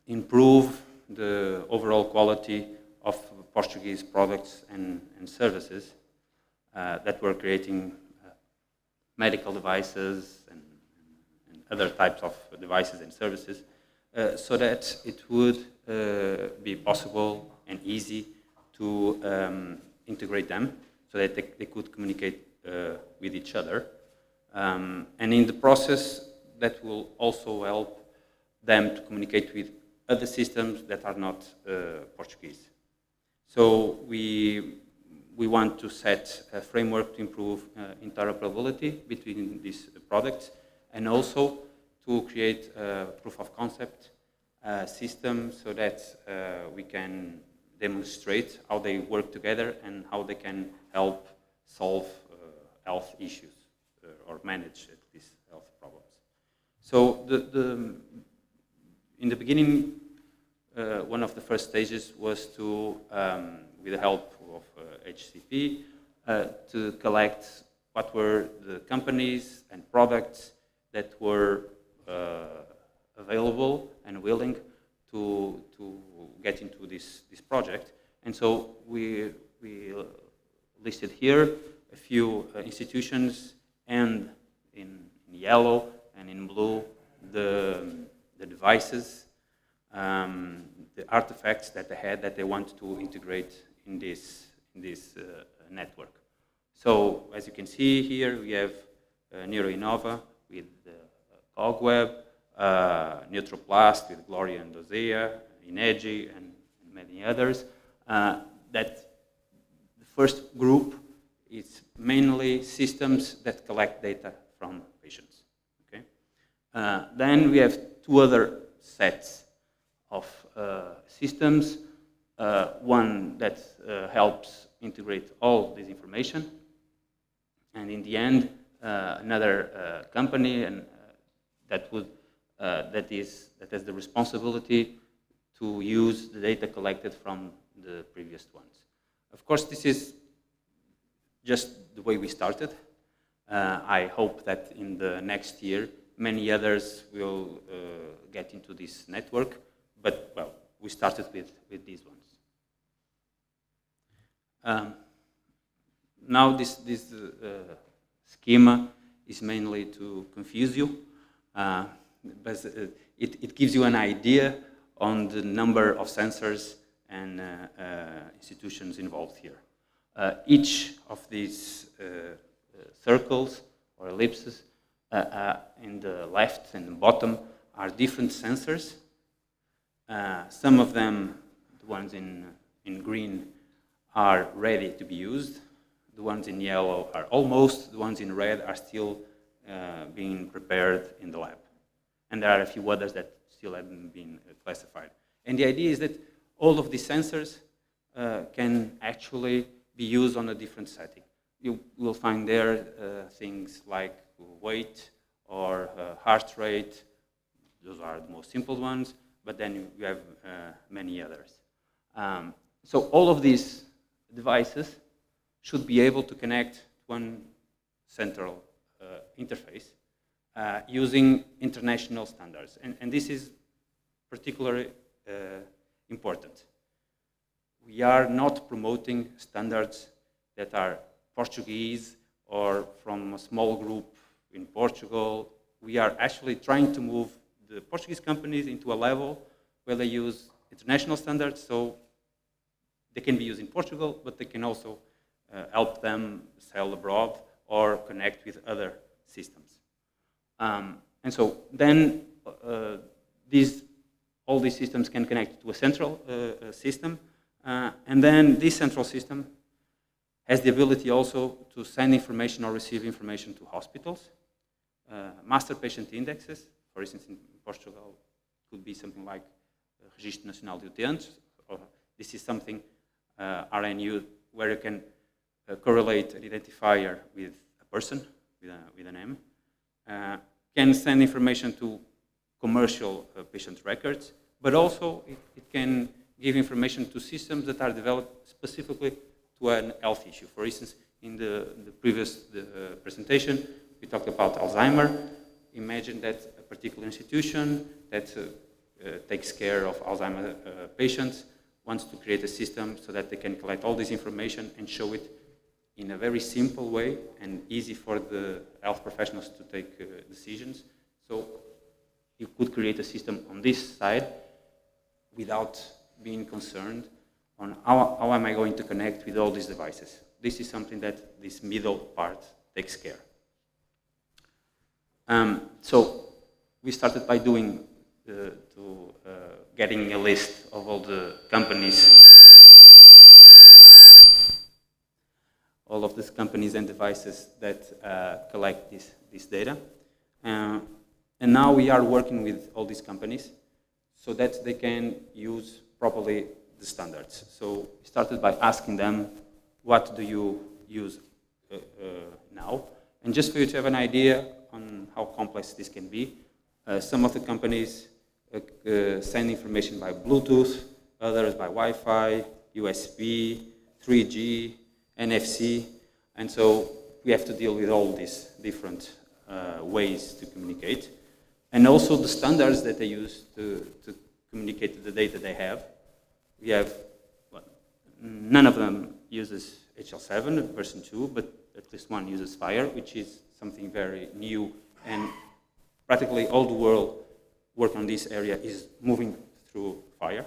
improve the overall quality of Portuguese products and services that were creating medical devices and other types of devices and services, so that it would be possible and easy to integrate them so that they could communicate with each other. And in the process, that will also help them to communicate with other systems that are not Portuguese. So we want to set a framework to improve interoperability between these products, and also to create a proof of concept system so that we can demonstrate how they work together and how they can help solve health issues or manage at least health problems. So in the beginning, one of the first stages was to, with the help of HCP, to collect what were the companies and products that were available and willing to get into this project. And so we listed here a few institutions, and in yellow and in blue the devices, the artifacts that they had that they want to integrate in this network. So as you can see here, we have NeuroInnova with CogWeb, Neutroplast with Gloria and Dosea, Inegi, and many others. That the first group is mainly systems that collect data from patients. Okay? Then we have two other sets of systems. One that helps integrate all this information, and in the end, another company and that has the responsibility to use the data collected from the previous ones. Of course, this is just the way we started. I hope that in the next year, many others will get into this network, but well, we started with these ones. Now this schema is mainly to confuse you, but it gives you an idea on the number of sensors and institutions involved here. Each of these circles or ellipses in the left and the bottom are different sensors. Some of them, the ones in green, are ready to be used. The ones in yellow are almost. The ones in red are still being prepared in the lab. And there are a few others that still haven't been classified. And the idea is that all of these sensors can actually be used on a different setting. You will find there things like weight or heart rate. Those are the most simple ones, but then you have many others. So all of these devices should be able to connect to one central interface using international standards. And this is particularly important. We are not promoting standards that are Portuguese or from a small group in Portugal. We are actually trying to move the Portuguese companies into a level where they use international standards, so they can be used in Portugal, but they can also help them sell abroad or connect with other systems. And so then all these systems can connect to a central system, and then this central system has the ability also to send information or receive information to hospitals. Master patient indexes, for instance, in Portugal, could be something like Registro Nacional de Utentes, or this is something, RNU, where you can correlate an identifier with a person, with a name, can send information to commercial patient records, but also it can give information to systems that are developed specifically to an health issue. For instance, in the previous presentation, we talked about Alzheimer. Imagine that a particular institution that takes care of Alzheimer patients wants to create a system so that they can collect all this information and show it in a very simple way and easy for the health professionals to take decisions. So you could create a system on this side without being concerned on how am I going to connect with all these devices. This is something that this middle part takes care. So we started by doing getting a list of all the companies all of these companies and devices that collect this data. And now we are working with all these companies so that they can use properly the standards. So we started by asking them, what do you use now? And just for you to have an idea on how complex this can be, some of the companies send information by Bluetooth, others by Wi-Fi, USB, 3G, NFC, and so we have to deal with all these different ways to communicate, and also the standards that they use to communicate the data they have. We have, well, none of them uses HL7 version 2, but at least one uses FHIR, which is something very new, and practically all the world work on this area is moving through FHIR.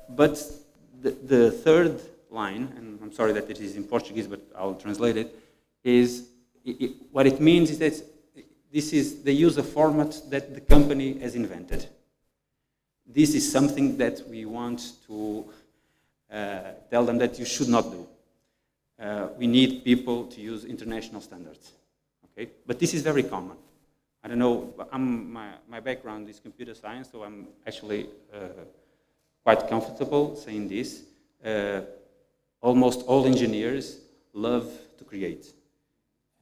But the third line, and I'm sorry that it is in Portuguese, but I'll translate it, is what it means is that they use a format that the company has invented. This is something that we want to tell them that you should not do. We need people to use international standards, okay? But this is very common. I don't know, my background is computer science, so I'm actually quite comfortable saying this. Almost all engineers love to create.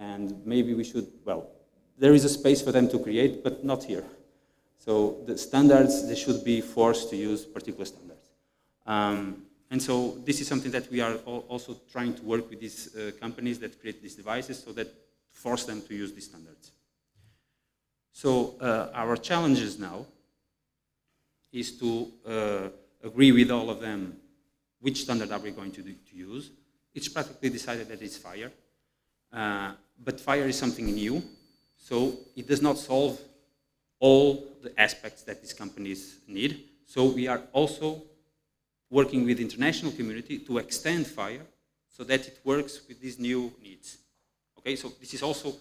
And maybe we should, well, there is a space for them to create, but not here. So the standards, they should be forced to use particular standards. And so this is something that we are also trying to work with these companies that create these devices so that force them to use these standards. So our challenges now is to agree with all of them which standard are we going to use. It's practically decided that it's FHIR. But FHIR is something new, so it does not solve all the aspects that these companies need. So we are also working with the international community to extend FHIR so that it works with these new needs. Okay, so this is also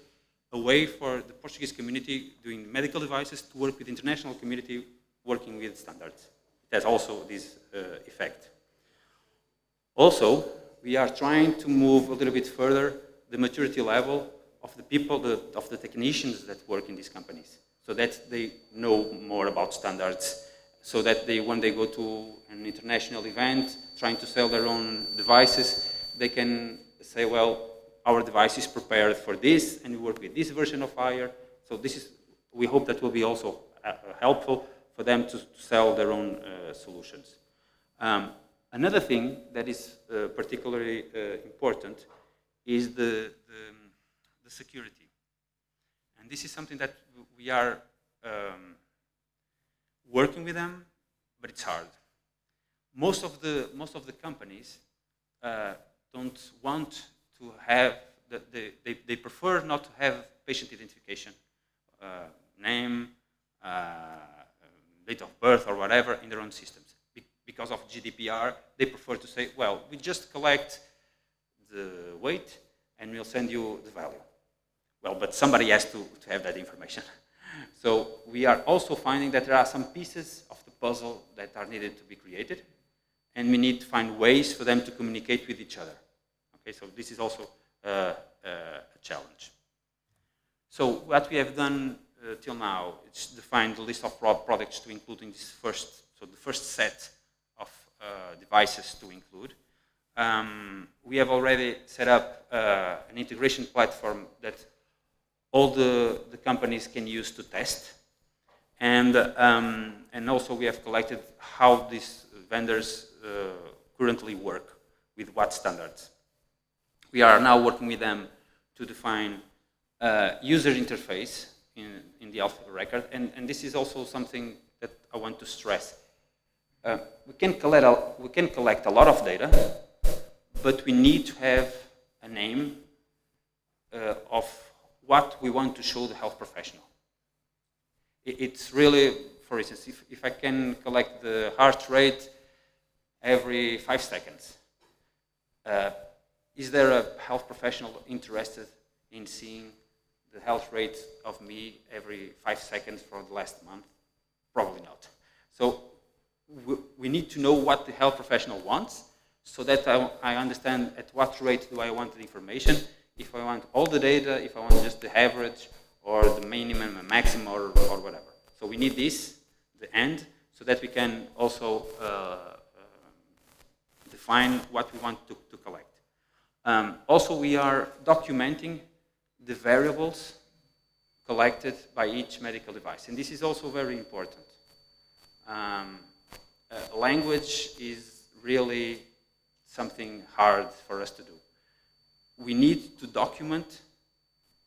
a way for the Portuguese community doing medical devices to work with the international community working with standards. It has also this effect. Also, we are trying to move a little bit further the maturity level of the people, of the technicians that work in these companies, so that they know more about standards, so that when they go to an international event, trying to sell their own devices, they can say, well, our device is prepared for this, and we work with this version of FHIR. So we hope that will be also helpful for them to sell their own solutions. Another thing that is particularly important is the security. And this is something that we are working with them, but it's hard. Most of the companies don't want to have, they prefer not to have patient identification, name, date of birth or whatever in their own systems. Because of GDPR, they prefer to say, well, we just collect the weight and we'll send you the value. Well, but somebody has to have that information. So we are also finding that there are some pieces of the puzzle that are needed to be created, and we need to find ways for them to communicate with each other. Okay, so this is also a challenge. So what we have done till now is define the list of products to include in this the first set of devices to include. We have already set up an integration platform that all the companies can use to test, and also we have collected how these vendors currently work with what standards. We are now working with them to define user interface in the health record, and this is also something that I want to stress. We can collect a lot of data, but we need to have a name of what we want to show the health professional. It's really, for instance, if I can collect the heart rate every 5 seconds, is there a health professional interested in seeing the health rate of me every 5 seconds for the last month? Probably not. So we need to know what the health professional wants, so that I understand at what rate do I want the information, if I want all the data, if I want just the average, or the minimum and maximum, or whatever. So we need this, the end, so that we can also define what we want to collect. Also, we are documenting the variables collected by each medical device, and this is also very important. Language is really something hard for us to do. We need to document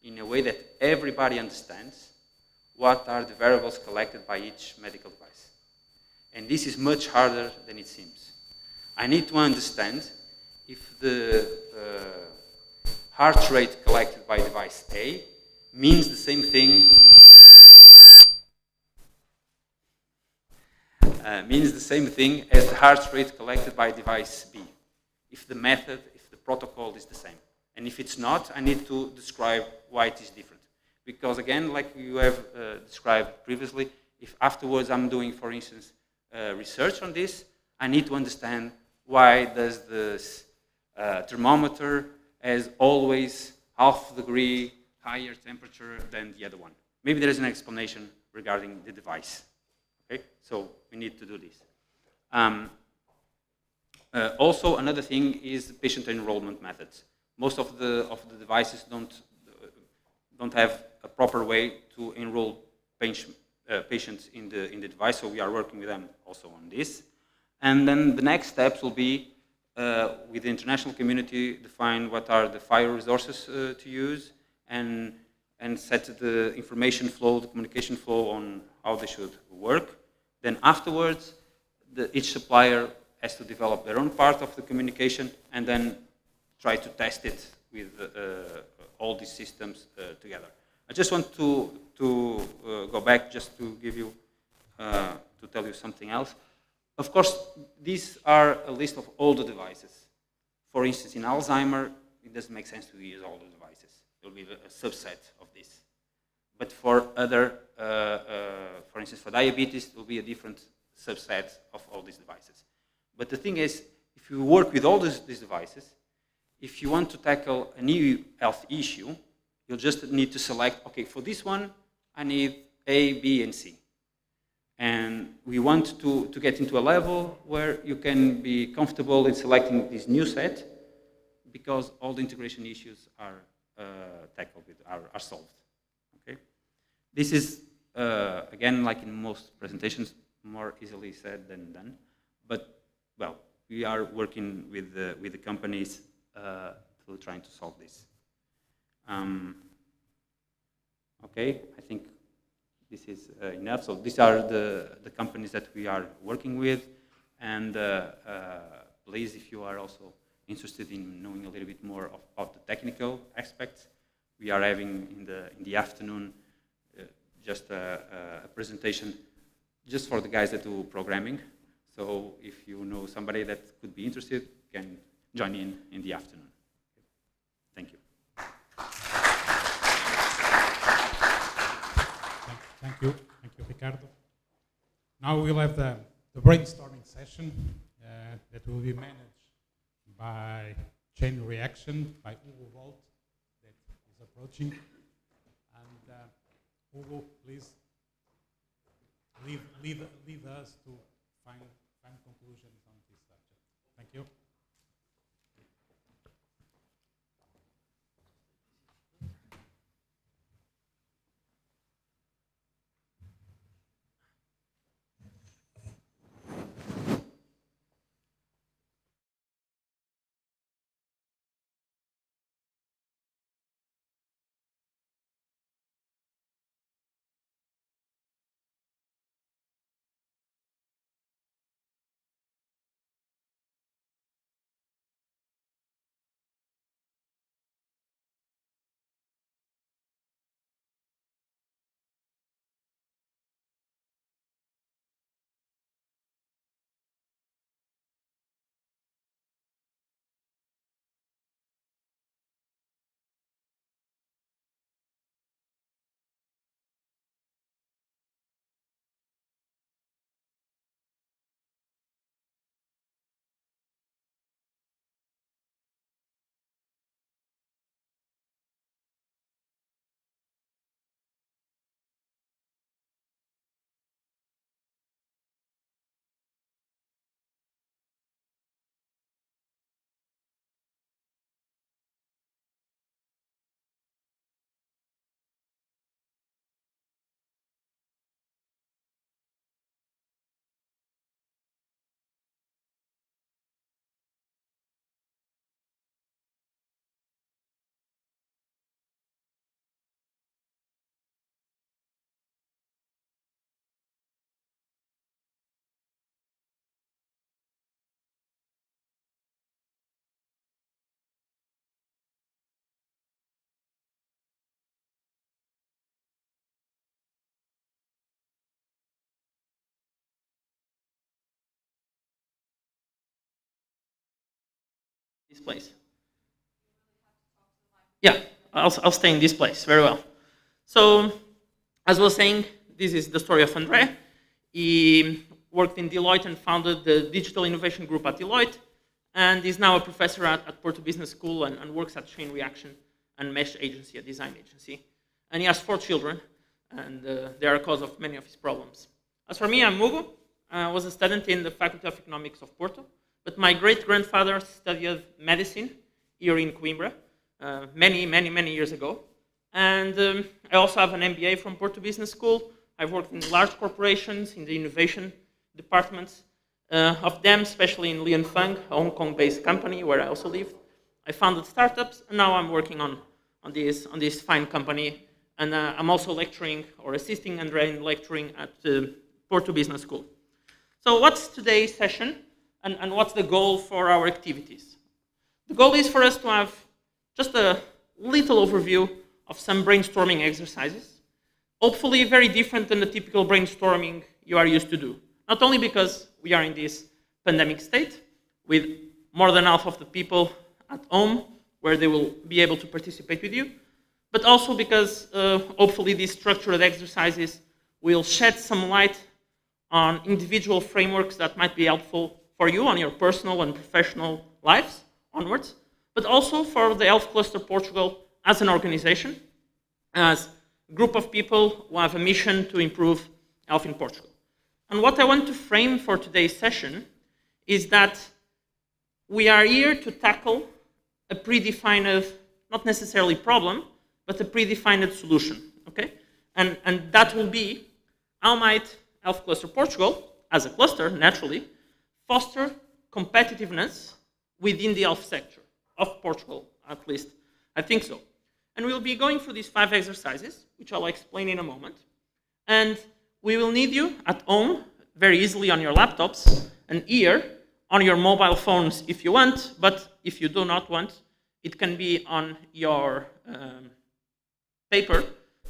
in a way that everybody understands what are the variables collected by each medical device. And this is much harder than it seems. I need to understand if the heart rate collected by device A means the same thing as the heart rate collected by device B, if the method, if the protocol is the same. And if it's not, I need to describe why it is different. Because again, like you have described previously, if afterwards I'm doing, for instance, research on this, I need to understand why does this thermometer has always half degree higher temperature than the other one. Maybe there is an explanation regarding the device. Okay, so we need to do this. Also, another thing is patient enrollment methods. Most of the devices don't have a proper way to enroll patients in the device, so we are working with them also on this. And then the next steps will be with the international community, define what are the FHIR resources to use, and set the information flow, the communication flow on how they should work. Then afterwards, each supplier has to develop their own part of the communication and then try to test it with all these systems together. I just want to go back just to give you, to tell you something else. Of course, these are a list of all the devices. For instance, in Alzheimer, it doesn't make sense to use all the devices. There will be a subset of this. But for other, for instance, for diabetes, there will be a different subset of all these devices. But the thing is, if you work with all these devices, if you want to tackle a new health issue, you'll just need to select, okay, for this one, I need A, B, and C. And we want to get into a level where you can be comfortable in selecting this new set because all the integration issues are tackled, are solved. Okay? This is, again, like in most presentations, more easily said than done. But, well, we are working with the companies to trying to solve this. Okay, I think this is enough. So these are the companies that we are working with. And please, if you are also interested in knowing a little bit more about the technical aspects, we are having in the afternoon just a presentation just for the guys that do programming. So if you know somebody that could be interested, can join in the afternoon. Thank you. Thank you, Ricardo. Now we'll have the brainstorming session that will be managed by Chain Reaction, by Hugo Volt, that is approaching. And Hugo, please lead us to find conclusions on this subject. Thank you. This place. Yeah, I'll stay in this place. Very well. So, as I was saying, this is the story of André. He worked in Deloitte and founded the Digital Innovation Group at Deloitte, and is now a professor at Porto Business School and works at Chain Reaction and Mesh Agency, a design agency. And he has 4 children, and they are a cause of many of his problems. As for me, I'm Mugo. I was a student in the Faculty of Economics of Porto, but my great-grandfather studied medicine here in Coimbra many years ago. And I also have an MBA from Porto Business School. I've worked in large corporations, in the innovation departments of them, especially in Lian Fang, a Hong Kong-based company where I also lived. I founded startups, and now I'm working on this fine company. And I'm also lecturing or assisting André in lecturing at Porto Business School. So what's today's session, and what's the goal for our activities? The goal is for us to have just a little overview of some brainstorming exercises, hopefully very different than the typical brainstorming you are used to do. Not only because we are in this pandemic state, with more than half of the people at home, where they will be able to participate with you, but also because hopefully these structured exercises will shed some light on individual frameworks that might be helpful for you on your personal and professional lives onwards, but also for the Health Cluster Portugal as an organization, as a group of people who have a mission to improve health in Portugal. And what I want to frame for today's session is that we are here to tackle a predefined, not necessarily problem, but a predefined solution, okay? And that will be, how might Health Cluster Portugal, as a cluster, naturally, foster competitiveness within the health sector of Portugal, at least. I think so. And we'll be going through these 5 exercises, which I'll explain in a moment. And we will need you at home, very easily on your laptops, and here on your mobile phones if you want, but if you do not want, it can be on your paper,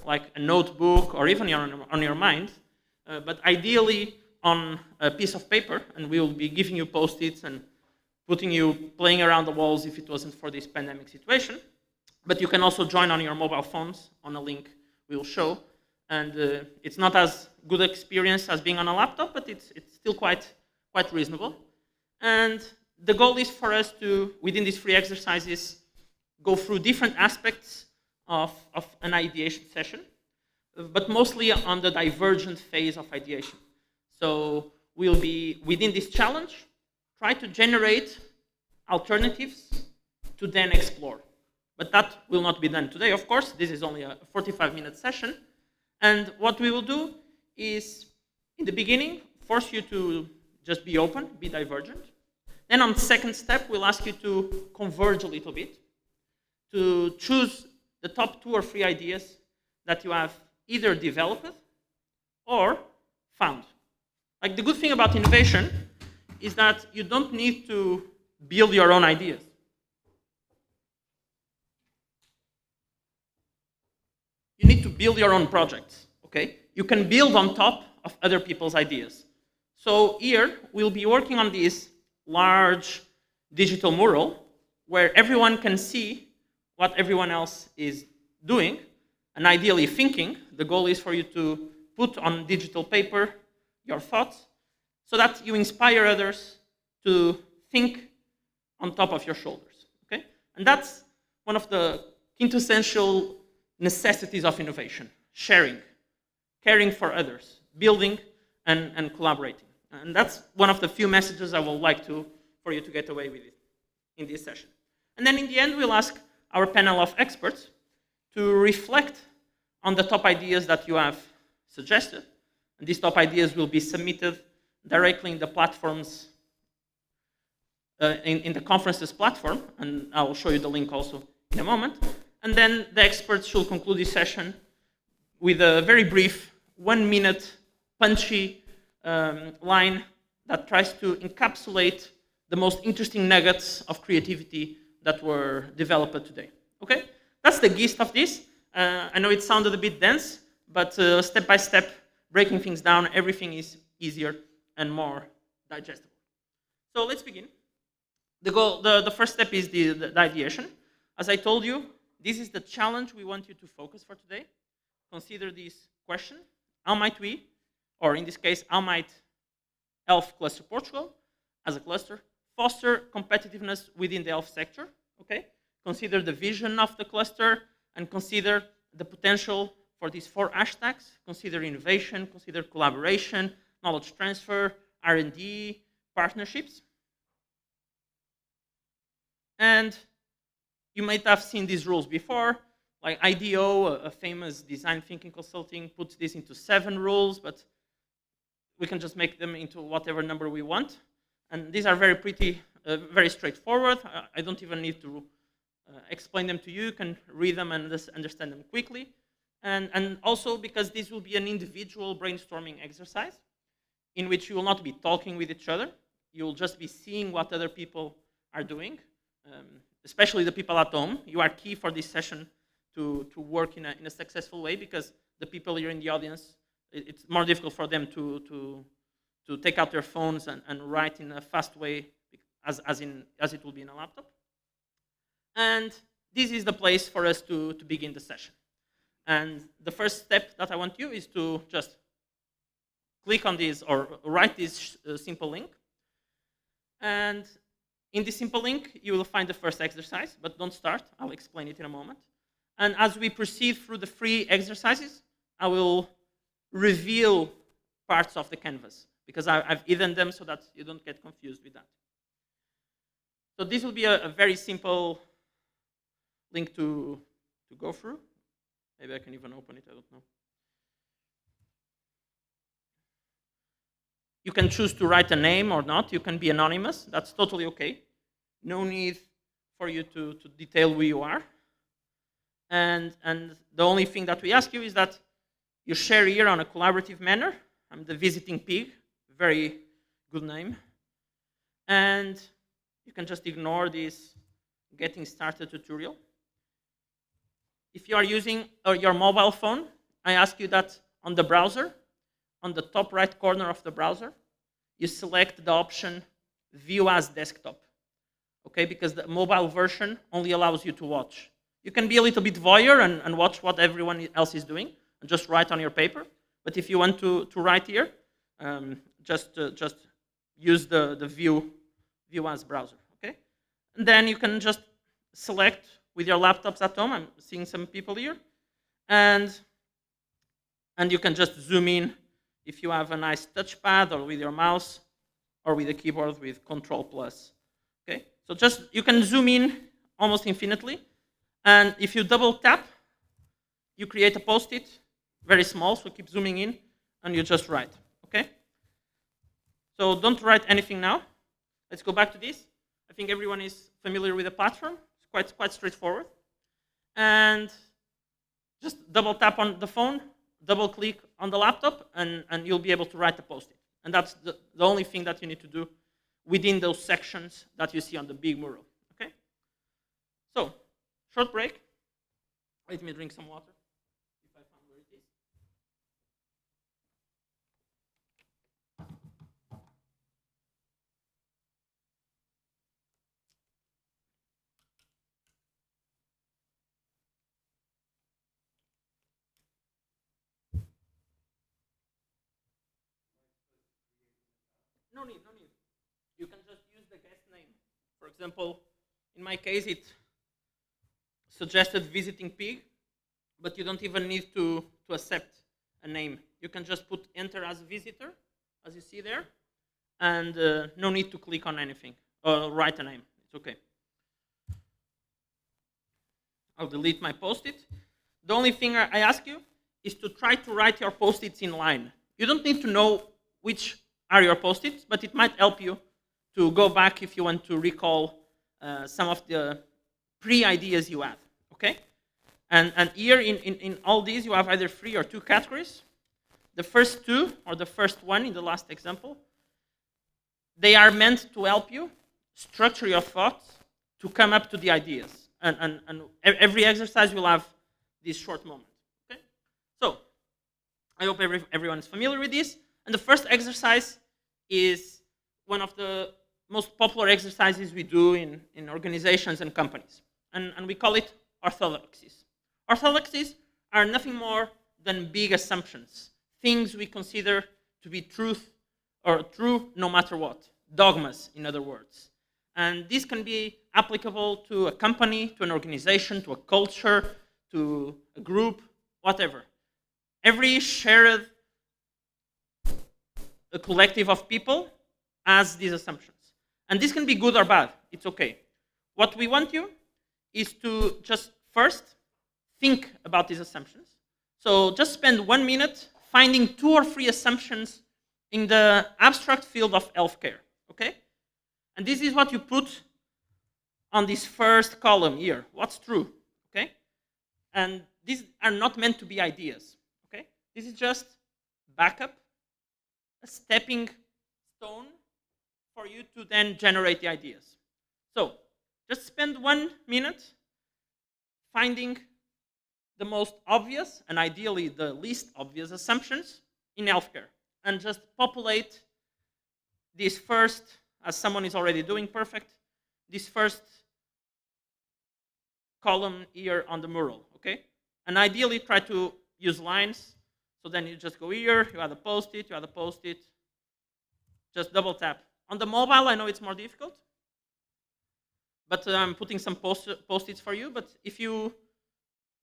like a notebook or even on your mind, but ideally on a piece of paper, and we will be giving you post-its and playing around the walls if it wasn't for this pandemic situation. But you can also join on your mobile phones on a link we will show. And it's not as good experience as being on a laptop, but it's still quite reasonable. And the goal is for us to, within these 3 exercises, go through different aspects of an ideation session, but mostly on the divergent phase of ideation. So we'll be, within this challenge, try to generate alternatives to then explore. But that will not be done today, of course. This is only a 45-minute session. And what we will do is, in the beginning, force you to just be open, be divergent. Then on the second step, we'll ask you to converge a little bit, to choose the top 2 or 3 ideas that you have either developed or found. Like, the good thing about innovation is that you don't need to build your own ideas. You need to build your own projects, okay? You can build on top of other people's ideas. So here, we'll be working on this large digital mural where everyone can see what everyone else is doing and ideally thinking. The goal is for you to put on digital paper your thoughts so that you inspire others to think on top of your shoulders, okay? And that's one of the quintessential necessities of innovation: sharing, caring for others, building and collaborating. And that's one of the few messages I would like for you to get away with it in this session. And then in the end, we'll ask our panel of experts to reflect on the top ideas that you have suggested. And these top ideas will be submitted directly in the platforms, in the conferences platform, and I will show you the link also in a moment. And then the experts should conclude this session with a very brief, 1-minute, punchy line that tries to encapsulate the most interesting nuggets of creativity that were developed today. Okay? That's the gist of this. I know it sounded a bit dense, but step by step, breaking things down, everything is easier and more digestible. So let's begin. The first step is the ideation. As I told you, this is the challenge we want you to focus for today. Consider this question: how might we, or in this case, how might Health Cluster Portugal, as a cluster, foster competitiveness within the health sector? Okay. Consider the vision of the cluster and consider the potential for these 4 hashtags. Consider innovation, consider collaboration, knowledge transfer, R&D, partnerships. And you might have seen these rules before, like IDEO, a famous design thinking consulting, puts this into 7 rules, but we can just make them into whatever number we want. And these are very straightforward. I don't even need to explain them to you. You can read them and understand them quickly. And also because this will be an individual brainstorming exercise in which you will not be talking with each other. You will just be seeing what other people are doing, especially the people at home. You are key for this session to work in a successful way, because the people here in the audience, it's more difficult for them to take out their phones and write in a fast way as it will be in a laptop. And this is the place for us to begin the session. And the first step that I want you is to just click on this or write this simple link. And in this simple link, you will find the first exercise, but don't start. I'll explain it in a moment. And as we proceed through the 3 exercises, I will reveal parts of the canvas, because I've hidden them so that you don't get confused with that. So this will be a very simple link to go through. Maybe I can even open it, I don't know. You can choose to write a name or not. You can be anonymous. That's totally okay. No need for you to detail who you are. And the only thing that we ask you is that you share here on a collaborative manner. I'm the visiting pig, very good name. And you can just ignore this getting started tutorial. If you are using your mobile phone, I ask you that on the browser, on the top right corner of the browser, you select the option View as Desktop. Okay, because the mobile version only allows you to watch. You can be a little bit voyeur and watch what everyone else is doing and just write on your paper. But if you want to write here, just use the View as browser. Okay, and then you can just select with your laptops at home. I'm seeing some people here, and you can just zoom in if you have a nice touchpad, or with your mouse, or with a keyboard with Control+. Okay, so just you can zoom in almost infinitely, and if you double tap, you create a post-it, very small. So keep zooming in, and you just write. Okay. So don't write anything now. Let's go back to this. I think everyone is familiar with the platform. It's quite straightforward. And just double tap on the phone, double click on the laptop, and you'll be able to write a post-it. And that's the only thing that you need to do within those sections that you see on the big mural. Okay? So, short break. Let me drink some water, if I found where it is. No need. You can just use the guest name. For example, in my case, it suggested visiting pig, but you don't even need to accept a name. You can just put enter as visitor, as you see there, and no need to click on anything or write a name. It's okay. I'll delete my post-it. The only thing I ask you is to try to write your post-its in line. You don't need to know which are your post-its, but it might help you to go back if you want to recall some of the pre-ideas you have, okay? And here in all these, you have either 3 or 2 categories. The first 2, or the first one in the last example, they are meant to help you structure your thoughts to come up to the ideas. And every exercise will have this short moment, okay? So, I hope everyone is familiar with this. And the first exercise is one of the most popular exercises we do in organizations and companies. And we call it orthodoxies. Orthodoxies are nothing more than big assumptions, things we consider to be truth or true no matter what, dogmas, in other words. And this can be applicable to a company, to an organization, to a culture, to a group, whatever. Every shared a collective of people has these assumptions. And this can be good or bad. It's okay. What we want you is to just first think about these assumptions. So just spend 1 minute finding 2 or 3 assumptions in the abstract field of healthcare, okay? And this is what you put on this first column here. What's true, okay? And these are not meant to be ideas, okay? This is just backup, a stepping stone for you to then generate the ideas. So just spend 1 minute finding the most obvious and ideally the least obvious assumptions in healthcare and just populate this first, as someone is already doing perfect, this first column here on the mural, okay? And ideally try to use lines. So then you just go here, you add a post-it, you add a post-it, just double tap. On the mobile, I know it's more difficult, but I'm putting some post-its for you. But if you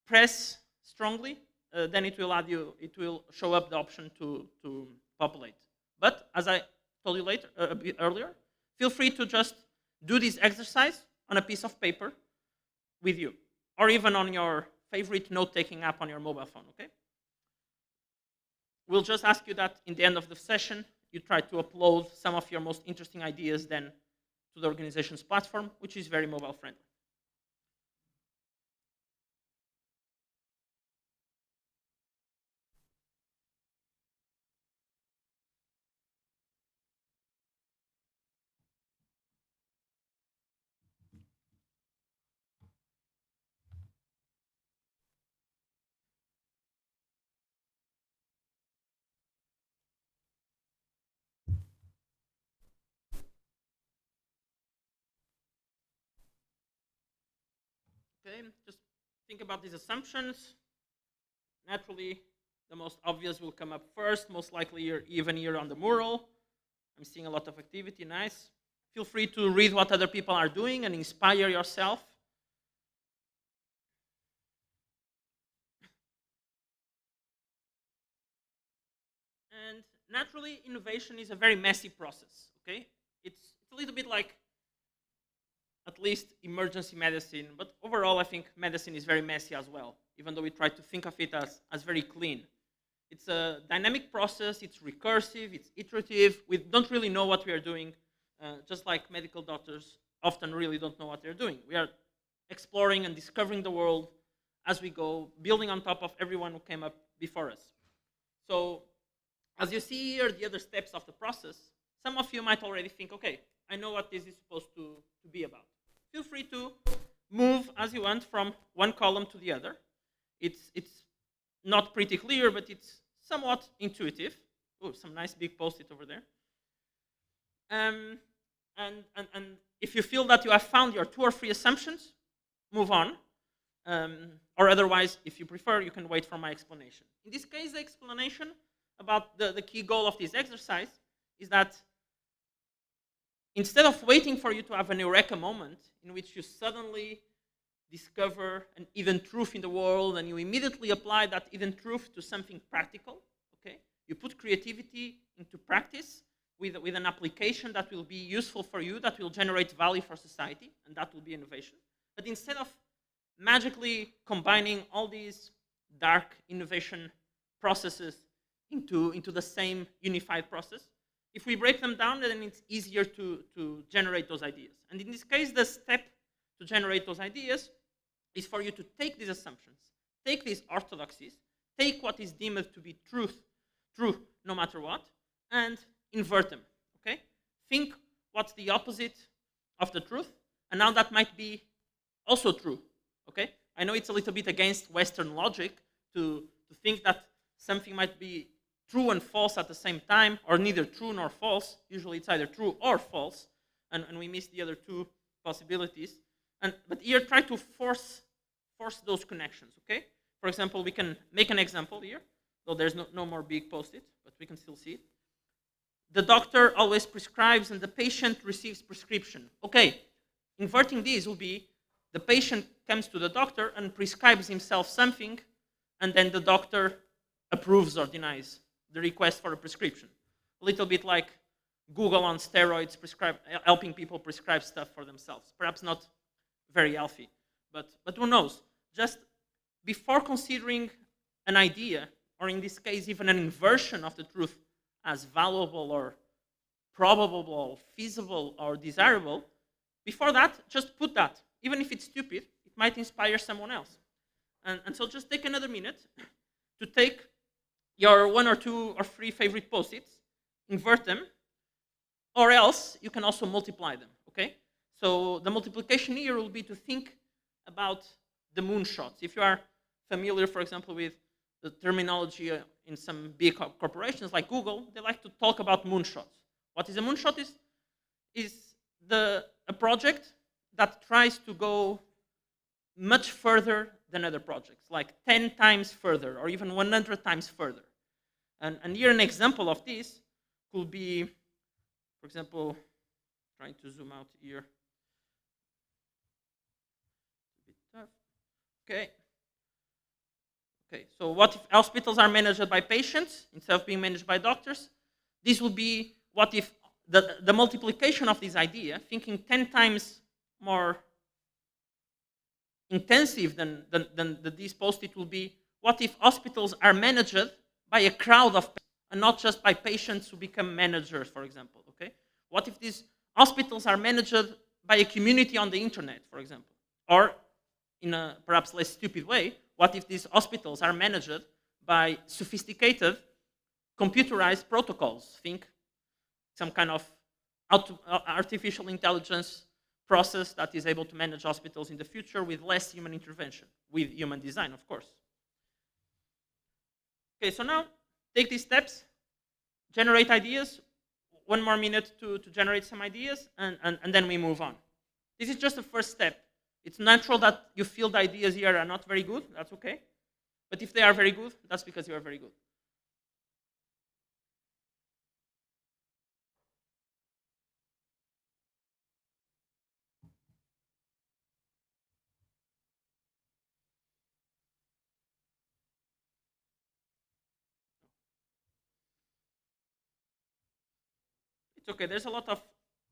press strongly, then it will show up the option to populate. But as I told you a bit earlier, feel free to just do this exercise on a piece of paper with you, or even on your favorite note-taking app on your mobile phone, okay? We'll just ask you that in the end of the session, you try to upload some of your most interesting ideas then to the organization's platform, which is very mobile friendly. Okay, just think about these assumptions. Naturally, the most obvious will come up first, most likely even here on the mural. I'm seeing a lot of activity, nice. Feel free to read what other people are doing and inspire yourself. And naturally, innovation is a very messy process, okay? It's a little bit like at least emergency medicine, but overall I think medicine is very messy as well, even though we try to think of it as very clean. It's a dynamic process, it's recursive, it's iterative, we don't really know what we are doing, just like medical doctors often really don't know what they're doing. We are exploring and discovering the world as we go, building on top of everyone who came up before us. So, as you see here, the other steps of the process, some of you might already think, okay, I know what this is supposed to be about. Feel free to move as you want from one column to the other. It's not pretty clear, but it's somewhat intuitive. Oh, some nice big post-it over there. And if you feel that you have found your 2 or 3 assumptions, move on. Or otherwise, if you prefer, you can wait for my explanation. In this case, the explanation about the key goal of this exercise is that instead of waiting for you to have an eureka moment in which you suddenly discover an hidden truth in the world and you immediately apply that hidden truth to something practical, okay? You put creativity into practice with an application that will be useful for you, that will generate value for society, and that will be innovation. But instead of magically combining all these dark innovation processes into the same unified process, if we break them down, then it's easier to generate those ideas. And in this case, the step to generate those ideas is for you to take these assumptions, take these orthodoxies, take what is deemed to be true no matter what, and invert them, okay? Think what's the opposite of the truth, and now that might be also true, okay? I know it's a little bit against Western logic to think that something might be true and false at the same time, or neither true nor false. Usually it's either true or false. and we missed the other two possibilities. But here, try to force those connections, okay? For example, we can make an example here, though there's no more big post-it, but we can still see it. The doctor always prescribes and the patient receives prescription. Okay, inverting this will be the patient comes to the doctor and prescribes himself something, and then the doctor approves or denies the request for a prescription. A little bit like Google on steroids, helping people prescribe stuff for themselves. Perhaps not very healthy, but who knows? Just before considering an idea, or in this case, even an inversion of the truth as valuable or probable or feasible or desirable, before that, just put that. Even if it's stupid, it might inspire someone else. And so just take another minute to take your 1 or 2 or 3 favorite post-its, invert them, or else you can also multiply them, okay? So the multiplication here will be to think about the moonshots. If you are familiar, for example, with the terminology in some big corporations like Google, they like to talk about moonshots. What is a moonshot? Is a project that tries to go much further than other projects, like 10 times further or even 100 times further. And here an example of this could be, for example, trying to zoom out here. A bit tough. Okay. Okay, so what if hospitals are managed by patients instead of being managed by doctors? This would be what if the multiplication of this idea, thinking 10 times more intensive than this post-it will be, what if hospitals are managed by a crowd of patients and not just by patients who become managers, for example, okay? What if these hospitals are managed by a community on the internet, for example? Or, in a perhaps less stupid way, what if these hospitals are managed by sophisticated computerized protocols? Think some kind of artificial intelligence process that is able to manage hospitals in the future with less human intervention, with human design, of course. Okay, so now take these steps, generate ideas, 1 more minute to generate some ideas, and then we move on. This is just the first step. It's natural that you feel the ideas here are not very good, that's okay. But if they are very good, that's because you are very good. It's okay, there's a lot of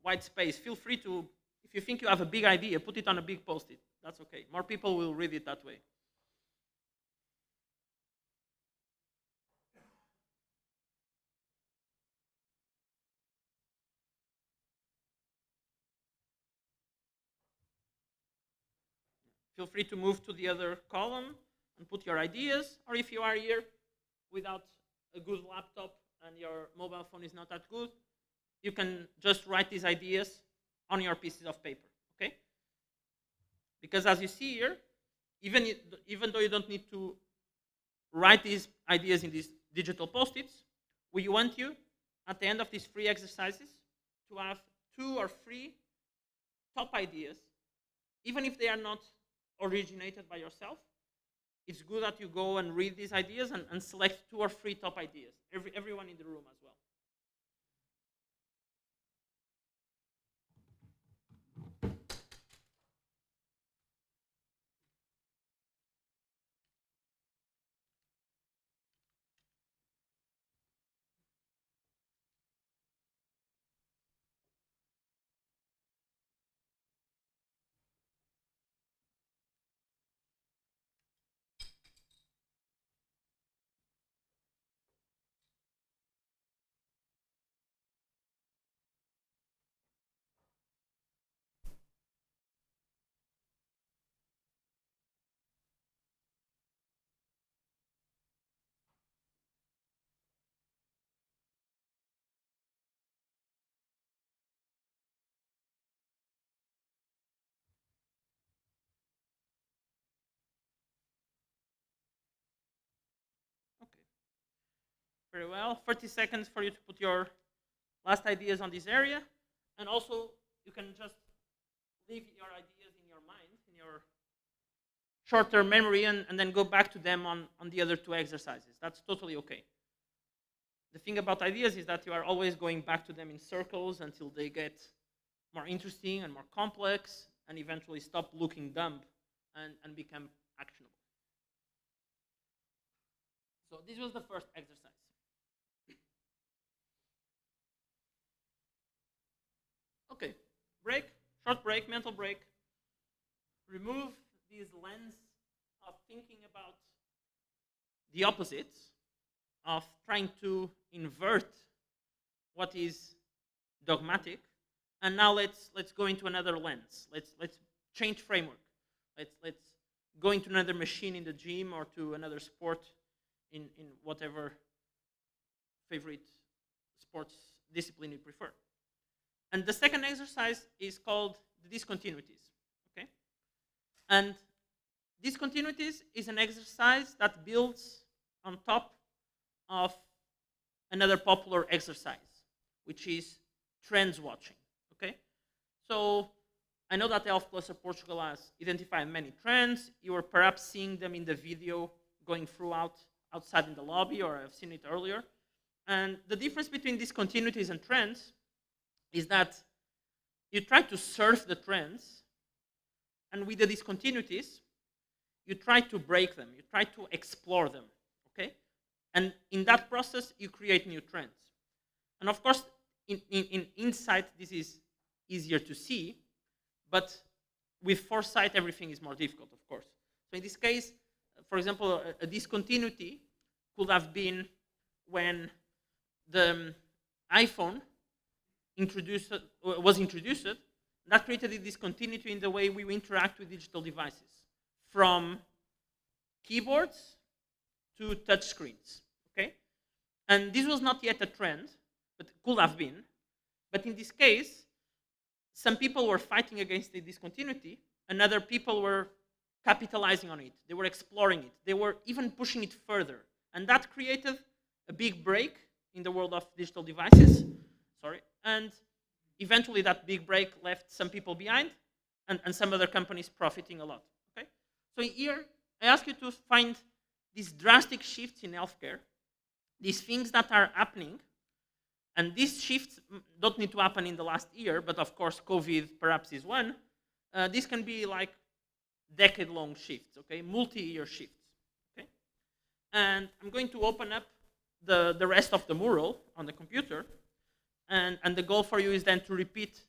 white space. Feel free to, if you think you have a big idea, put it on a big post-it. That's okay. More people will read it that way. Feel free to move to the other column and put your ideas, or if you are here without a good laptop and your mobile phone is not that good, you can just write these ideas on your pieces of paper, okay? Because as you see here, even though you don't need to write these ideas in these digital post-its, we want you, at the end of these free exercises, to have 2 or 3 top ideas, even if they are not originated by yourself. It's good that you go and read these ideas and select 2 or 3 top ideas, everyone in the room as well. Okay. Very well. 30 seconds for you to put your last ideas on this area. And also you can just leave your ideas in your mind, in your short-term memory, and then go back to them on the other two exercises. That's totally okay. The thing about ideas is that you are always going back to them in circles until they get more interesting and more complex, and eventually stop looking dumb and become actionable. So this was the first exercise. Okay, break, short break, mental break. Remove this lens of thinking about the opposites, of trying to invert what is dogmatic, and now let's go into another lens. Let's change framework. Let's go into another machine in the gym or to another sport in whatever favorite sports discipline you prefer. And the second exercise is called the discontinuities. Okay? And discontinuities is an exercise that builds on top of another popular exercise, which is trends watching. Okay? So I know that Health Cluster Portugal has identified many trends. You are perhaps seeing them in the video going throughout outside in the lobby, or I've seen it earlier. And the difference between discontinuities and trends is that you try to surf the trends, and with the discontinuities, you try to break them, you try to explore them, okay? And in that process, you create new trends. And of course, in insight, this is easier to see, but with foresight, everything is more difficult, of course. So in this case, for example, a discontinuity could have been when the iPhone was introduced, that created a discontinuity in the way we interact with digital devices, from keyboards to touch screens. Okay, and this was not yet a trend, but it could have been. But in this case, some people were fighting against the discontinuity, and other people were capitalizing on it. They were exploring it. They were even pushing it further, and that created a big break in the world of digital devices. And eventually that big break left some people behind, and some other companies profiting a lot. Okay? So here, I ask you to find these drastic shifts in healthcare, these things that are happening, and these shifts don't need to happen in the last year, but of course COVID perhaps is one. This can be like decade-long shifts, okay? Multi-year shifts, okay? And I'm going to open up the rest of the mural on the computer, and the goal for you is then to repeat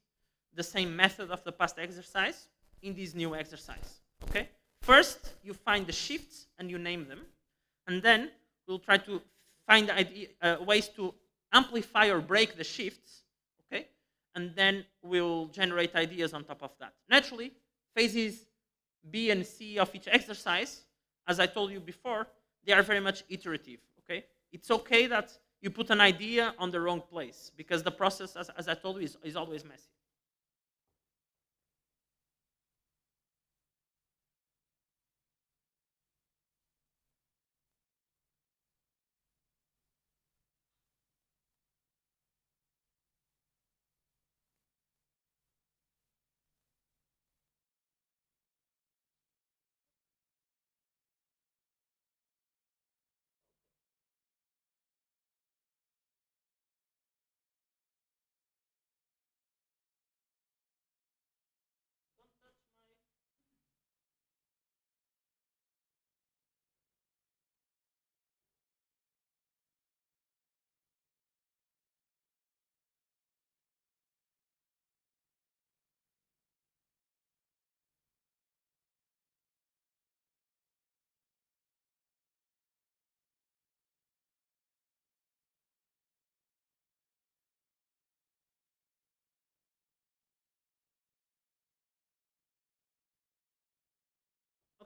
the same method of the past exercise in this new exercise, okay? First, you find the shifts and you name them, and then we'll try to find ways to amplify or break the shifts, okay? And then we'll generate ideas on top of that. Naturally, phases B and C of each exercise, as I told you before, they are very much iterative, okay? It's okay that you put an idea on the wrong place, because the process, as I told you, is always messy.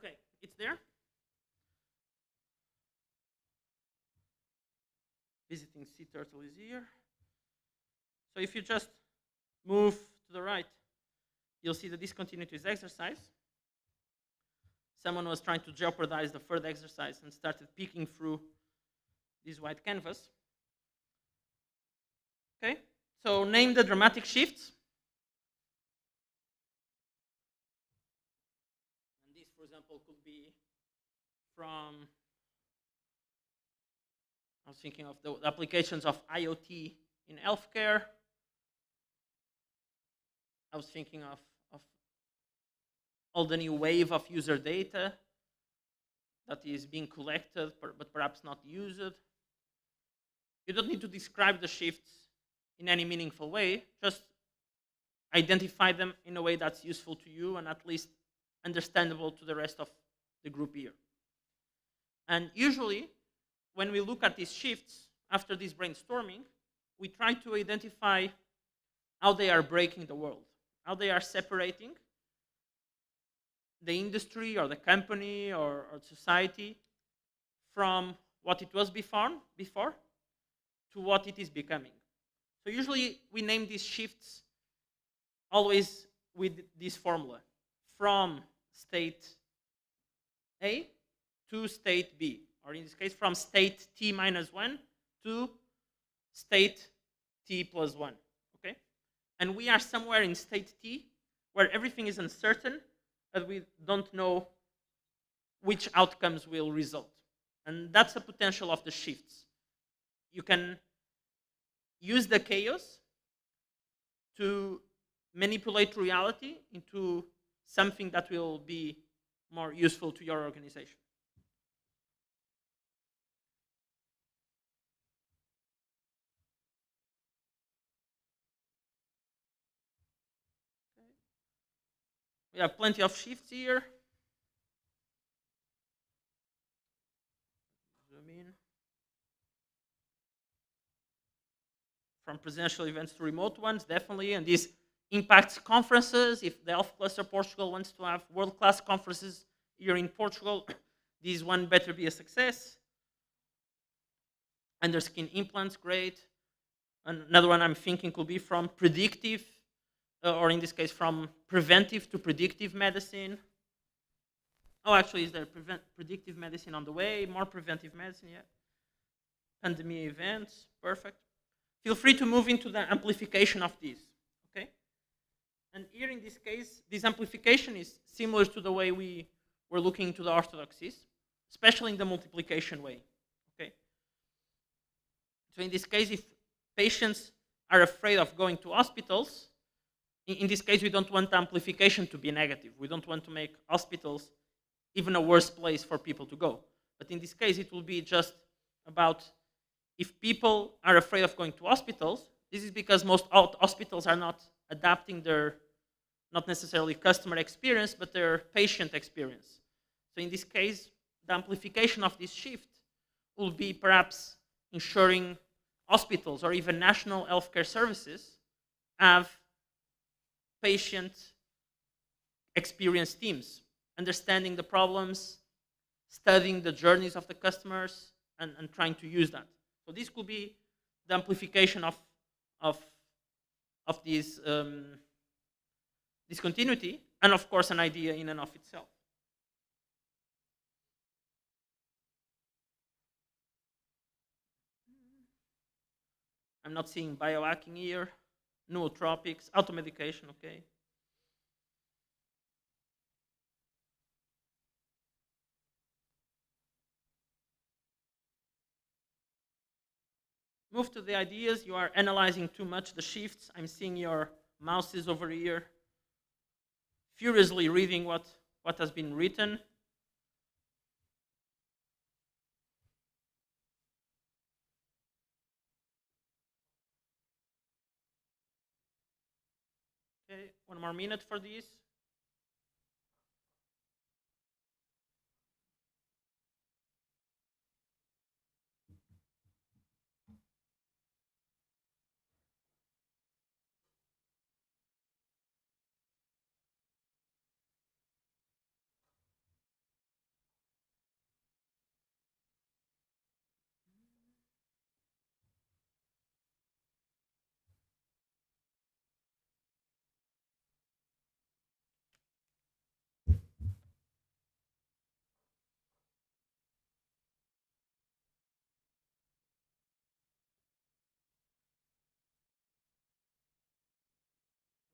Okay, it's there. Visiting sea turtle is here. So if you just move to the right, you'll see the discontinuities exercise. Someone was trying to jeopardize the third exercise and started peeking through this white canvas. Okay, so name the dramatic shifts. for example, could be from, I was thinking of the applications of IoT in healthcare. I was thinking of all the new wave of user data that is being collected but perhaps not used. You don't need to describe the shifts in any meaningful way, just identify them in a way that's useful to you and at least understandable to the rest of the group here. And usually, when we look at these shifts after this brainstorming, we try to identify how they are breaking the world, how they are separating the industry or the company or society from what it was before to what it is becoming. So usually we name these shifts always with this formula: from state A to state B, or in this case from state T minus 1 to state T plus 1, okay? And we are somewhere in state T where everything is uncertain and we don't know which outcomes will result. And that's the potential of the shifts. You can use the chaos to manipulate reality into something that will be more useful to your organization. We have plenty of shifts here. Zoom in. From presential events to remote ones, definitely. And this impacts conferences. If the Health Cluster Portugal wants to have world-class conferences here in Portugal, this one better be a success. Underskin implants, great. Another one I'm thinking could be from predictive, or in this case, from preventive to predictive medicine. Oh, actually, is there predictive medicine on the way? More preventive medicine, yeah. Pandemic events, perfect. Feel free to move into the amplification of these, okay? And here in this case, this amplification is similar to the way we were looking into the orthodoxies, especially in the multiplication way, okay? So in this case, if patients are afraid of going to hospitals, in this case, we don't want amplification to be negative. We don't want to make hospitals even a worse place for people to go. But in this case, it will be just about if people are afraid of going to hospitals, this is because most hospitals are not adapting their, not necessarily customer experience, but their patient experience. So in this case, the amplification of this shift will be perhaps ensuring hospitals or even national healthcare services have patient experience teams, understanding the problems, studying the journeys of the customers, and trying to use that. So this could be the amplification of this discontinuity, and of course an idea in and of itself. I'm not seeing biohacking here. Nootropics, automedication, okay. Move to the ideas. You are analyzing too much the shifts. I'm seeing your mouses over here, furiously reading what has been written. Okay, 1 more minute for this.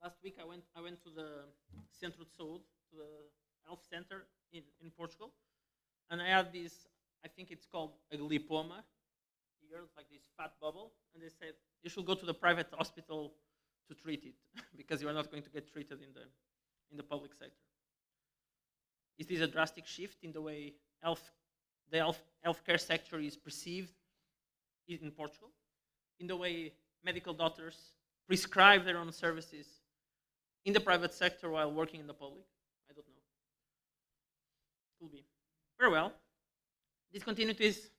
Last week I went to the Centro de Saúde, to the health center in Portugal, and I had this, I think it's called a lipoma here, like this fat bubble, and they said you should go to the private hospital to treat it because you are not going to get treated in the public sector. Is this a drastic shift in the way the healthcare sector is perceived in Portugal? In the way medical doctors prescribe their own services in the private sector while working in the public? I don't know. Could be. Very well. Discontinuities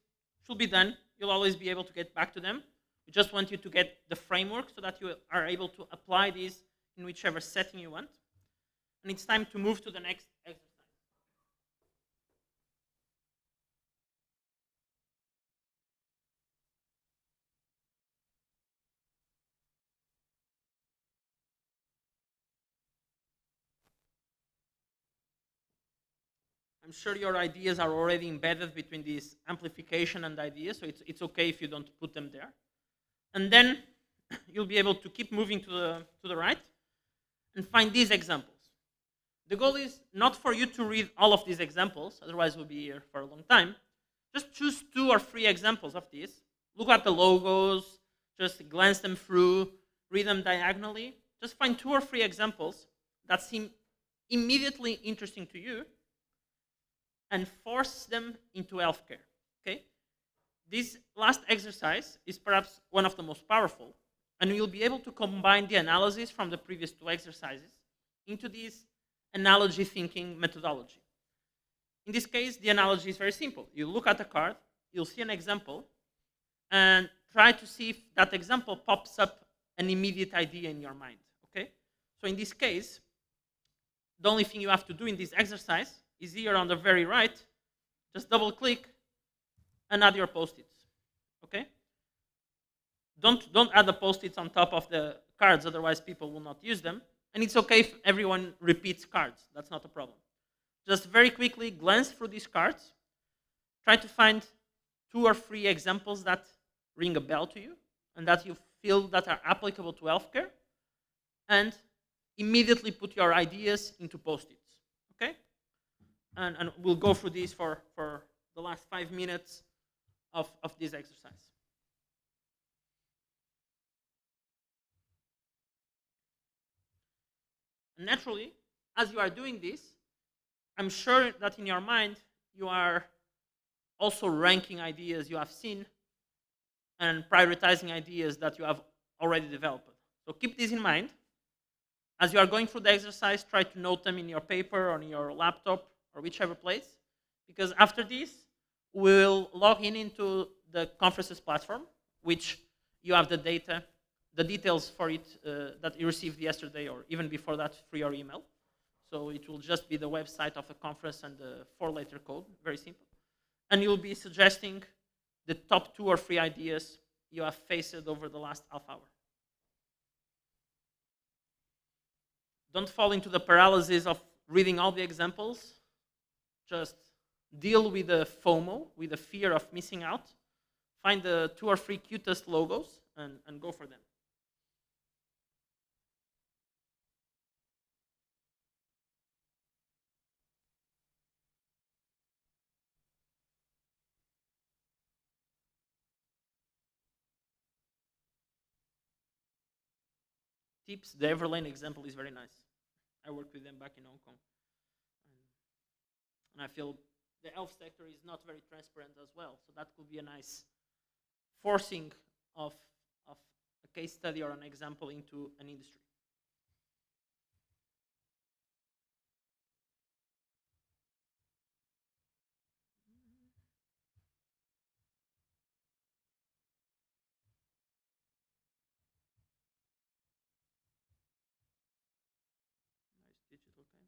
should be done. You'll always be able to get back to them. We just want you to get the framework so that you are able to apply these in whichever setting you want. And it's time to move to the next exercise. I'm sure your ideas are already embedded between this amplification and ideas, so it's okay if you don't put them there. And then you'll be able to keep moving to the right and find these examples. The goal is not for you to read all of these examples, otherwise we'll be here for a long time. Just choose 2 or 3 examples of these. Look at the logos, just glance them through, read them diagonally. Just find 2 or 3 examples that seem immediately interesting to you and force them into healthcare. Okay? This last exercise is perhaps one of the most powerful, and you'll be able to combine the analysis from the previous 2 exercises into this analogy thinking methodology. In this case, the analogy is very simple. You look at a card, you'll see an example, and try to see if that example pops up an immediate idea in your mind. Okay? So in this case, the only thing you have to do in this exercise is here on the very right, just double click and add your post-its. Okay? Don't add the post-its on top of the cards, otherwise people will not use them. And it's okay if everyone repeats cards. That's not a problem. Just very quickly glance through these cards. Try to find 2 or 3 examples that ring a bell to you and that you feel that are applicable to healthcare, and immediately put your ideas into post-its. Okay? And we'll go through these for the last 5 minutes of this exercise. And naturally, as you are doing this, I'm sure that in your mind, you are also ranking ideas you have seen and prioritizing ideas that you have already developed. So keep this in mind. As you are going through the exercise, try to note them in your paper or in your laptop or whichever place, because after this, we'll log into the conferences platform, which you have the details for it that you received yesterday or even before that through your email. So it will just be the website of the conference and the 4-letter code, very simple. And you'll be suggesting the top 2 or 3 ideas you have faced over the last half hour. Don't fall into the paralysis of reading all the examples. Just deal with the FOMO, with the fear of missing out. Find the 2 or 3 cutest logos and go for them. Tips, the Everlane example is very nice. I worked with them back in Hong Kong. And I feel the health sector is not very transparent as well. So that could be a nice forcing of a case study or an example into an industry. Nice digital kind.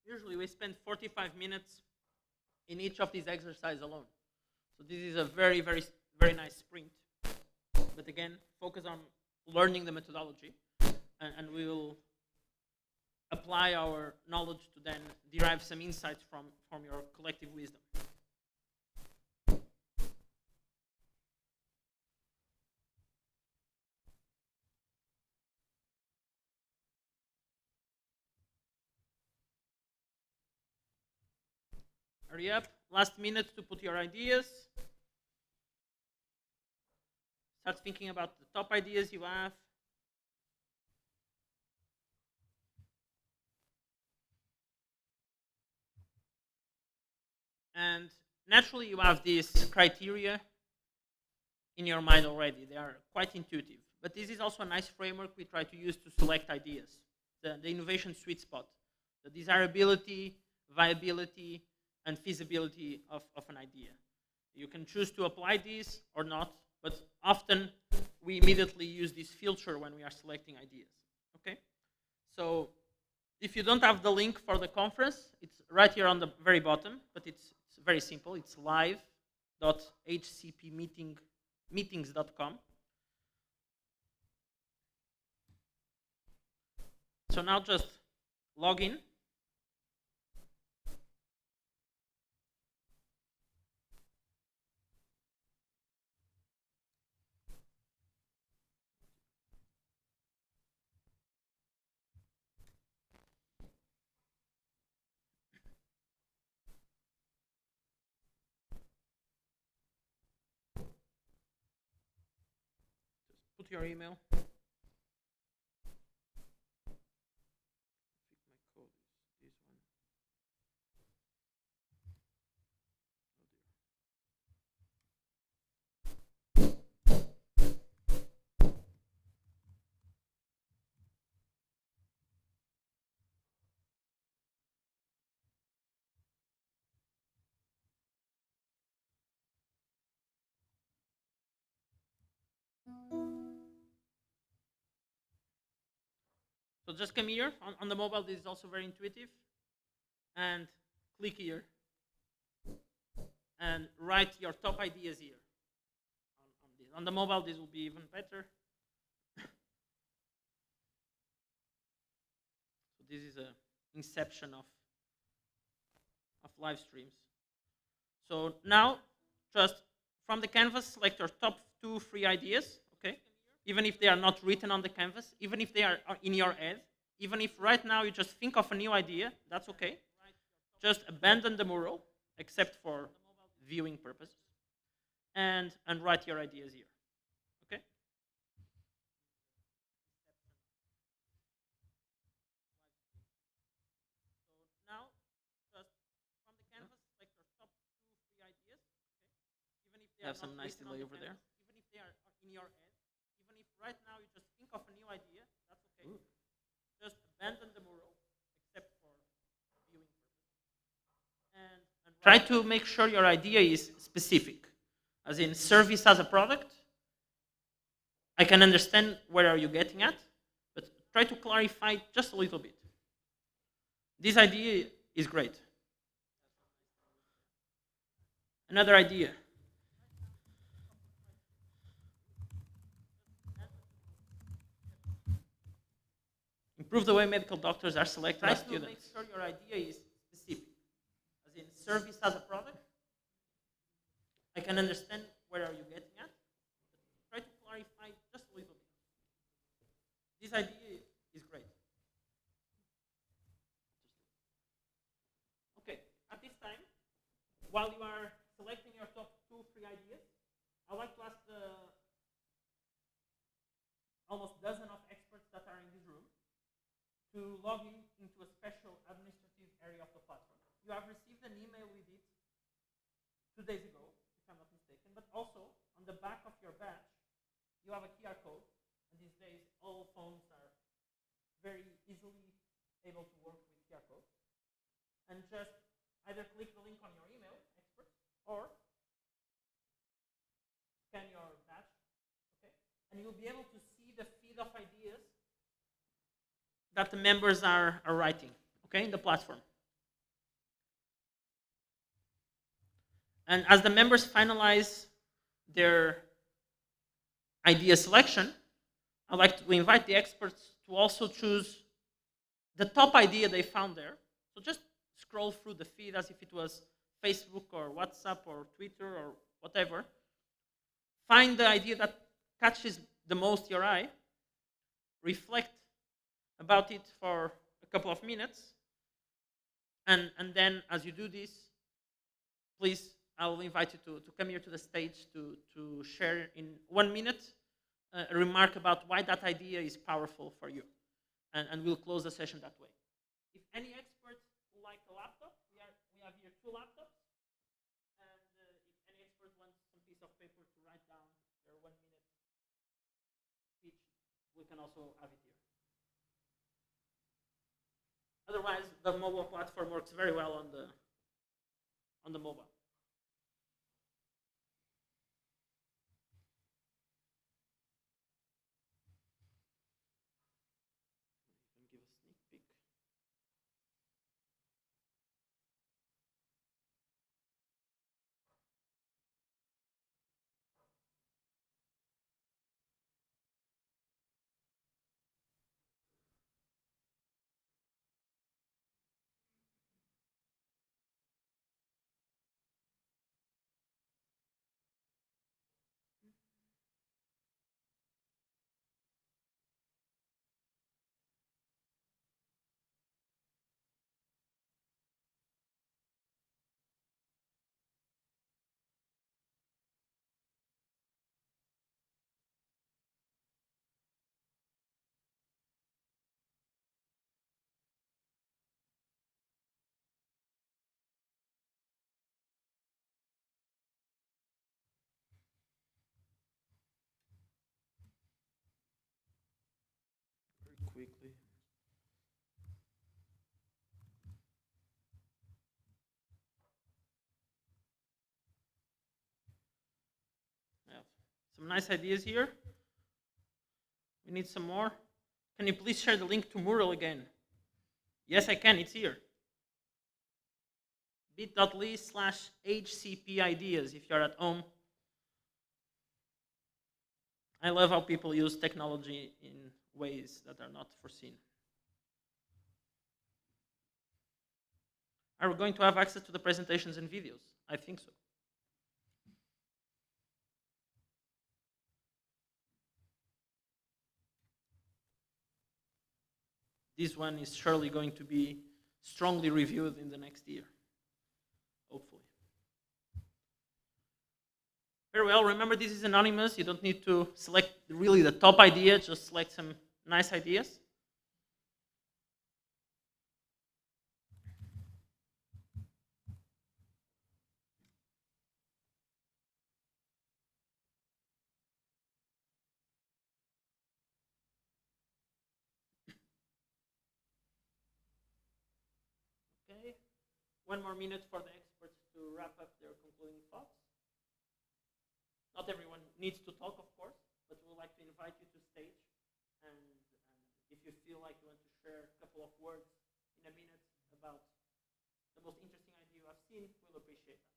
usually we spend 45 minutes in each of these exercises alone. So this is a very, very, very nice sprint. But again, focus on learning the methodology, and we will apply our knowledge to then derive some insights from your collective wisdom. Hurry up, last minute to put your ideas. Start thinking about the top ideas you have. And naturally, you have these criteria in your mind already. They are quite intuitive. But this is also a nice framework we try to use to select ideas. The innovation sweet spot, the desirability, viability, and feasibility of an idea. You can choose to apply these or not, but often we immediately use this filter when we are selecting ideas. Okay? So if you don't have the link for the conference, it's right here on the very bottom, but it's very simple. It's live.hcpmeetings.com. So now just log in. Put your email. I think my code is this one. So just come here. On the mobile, this is also very intuitive. And click here. And write your top ideas here. On this. On the mobile, this will be even better. So this is an inception of live streams. So now, just from the canvas, select your top 2, 3 ideas. Okay? Even if they are not written on the canvas, even if they are in your head, even if right now you just think of a new idea, that's okay. Just abandon the mural, except for viewing purposes, and write your ideas here. Okay? So now, just from the canvas, select your top 2, 3 ideas. Okay? Even if they have some nice delay over there. Even if they are in your head. Right now, you just think of a new idea. That's okay. Just abandon the mural, except for viewing purposes. And try to make sure your idea is specific, as in service as a product. I can understand where are you getting at, but try to clarify just a little bit. This idea is great. Another idea. Improve the way medical doctors are selected as students. Make sure your idea is specific, as in service as a product. I can understand where are you getting at, but try to clarify just a little bit. This idea is great. Okay, at this time, while you are selecting your top 2, 3 ideas, I'd like to ask the almost dozen of experts that are in this room to log in into a special administrative area of the platform. You have received an email with it 2 days ago, if I'm not mistaken, but also on the back of your badge, you have a QR code, and these days all phones are very easily able to work with QR codes. And just either click the link on your email, expert, or scan your badge, okay? And you'll be able to see the feed of ideas that the members are writing, okay, in the platform. And as the members finalize their idea selection, I'd like to invite the experts to also choose the top idea they found there. So just scroll through the feed as if it was Facebook or WhatsApp or Twitter or whatever. Find the idea that catches the most your eye. Reflect about it for a couple of minutes. And then as you do this, please, I'll invite you to come here to the stage to share in 1 minute a remark about why that idea is powerful for you. And we'll close the session that way. If any experts would like a laptop, we have here 2 laptops. And if any expert wants some piece of paper to write down their 1 minute speech, we can also have it here. Otherwise, the mobile platform works very well on the mobile. Give a sneak peek. Very quickly. Yeah, some nice ideas here. We need some more. Can you please share the link to Mural again? Yes, I can. It's here. bit.ly/HCP ideas if you're at home. I love how people use technology in ways that are not foreseen. Are we going to have access to the presentations and videos? I think so. This one is surely going to be strongly reviewed in the next year, hopefully. Very well, remember this is anonymous. You don't need to select really the top idea, just select some nice ideas. Okay, 1 more minute for the experts to wrap up their concluding thoughts. Not everyone needs to talk, of course, but we would like to invite you to stage. And if you feel like you want to share a couple of words in a minute about the most interesting idea you have seen, we'll appreciate that.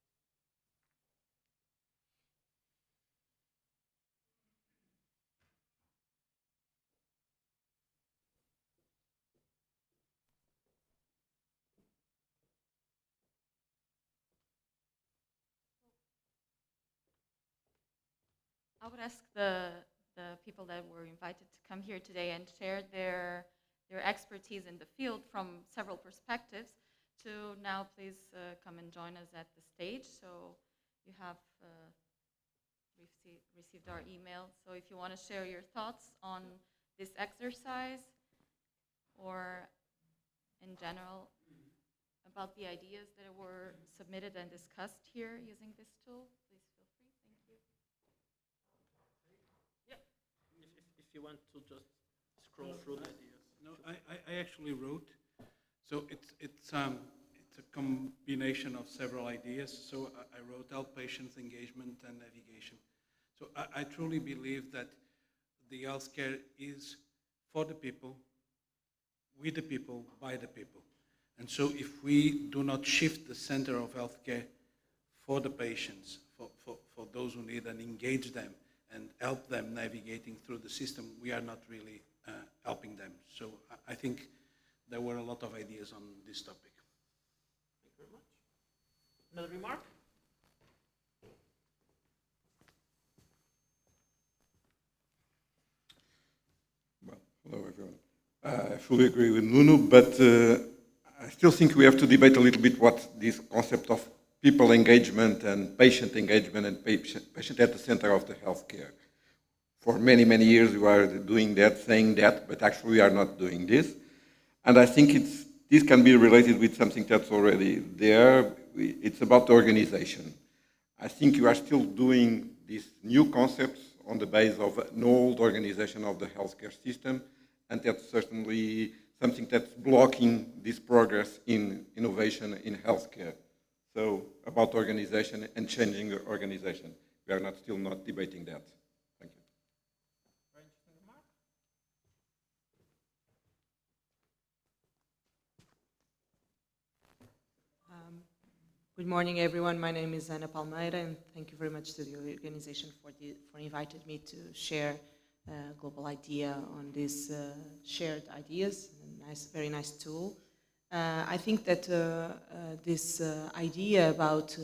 I would ask the people that were invited to come here today and share their expertise in the field from several perspectives to now please come and join us at the stage. So you have received our email. So if you want to share your thoughts on this exercise or in general about the ideas that were submitted and discussed here using this tool, please feel free. Thank you. Yeah, if you want to just scroll through the ideas. No, I actually wrote. So it's a combination of several ideas. So I wrote outpatients, engagement, and navigation. So I truly believe that the healthcare is for the people, with the people, by the people. And so if we do not shift the center of healthcare for the patients, for those who need, and engage them and help them navigating through the system, we are not really helping them. So I think there were a lot of ideas on this topic. Thank you very much. Another remark? Well, hello everyone. I fully agree with Nuno, but I still think we have to debate a little bit what this concept of people engagement and patient patient at the center of the healthcare. For many, many years we are doing that, saying that, but actually we are not doing this. And I think this can be related with something that's already there. It's about the organization. I think you are still doing these new concepts on the base of an old organization of the healthcare system, and that's certainly something that's blocking this progress in innovation in healthcare. So about organization and changing the organization. We are still not debating that. Thank you. Very interesting remark. Good morning, everyone. My name is Ana Palmeira, and thank you very much to the organization for inviting me to share a global idea on these shared ideas. Very nice tool. I think that this idea about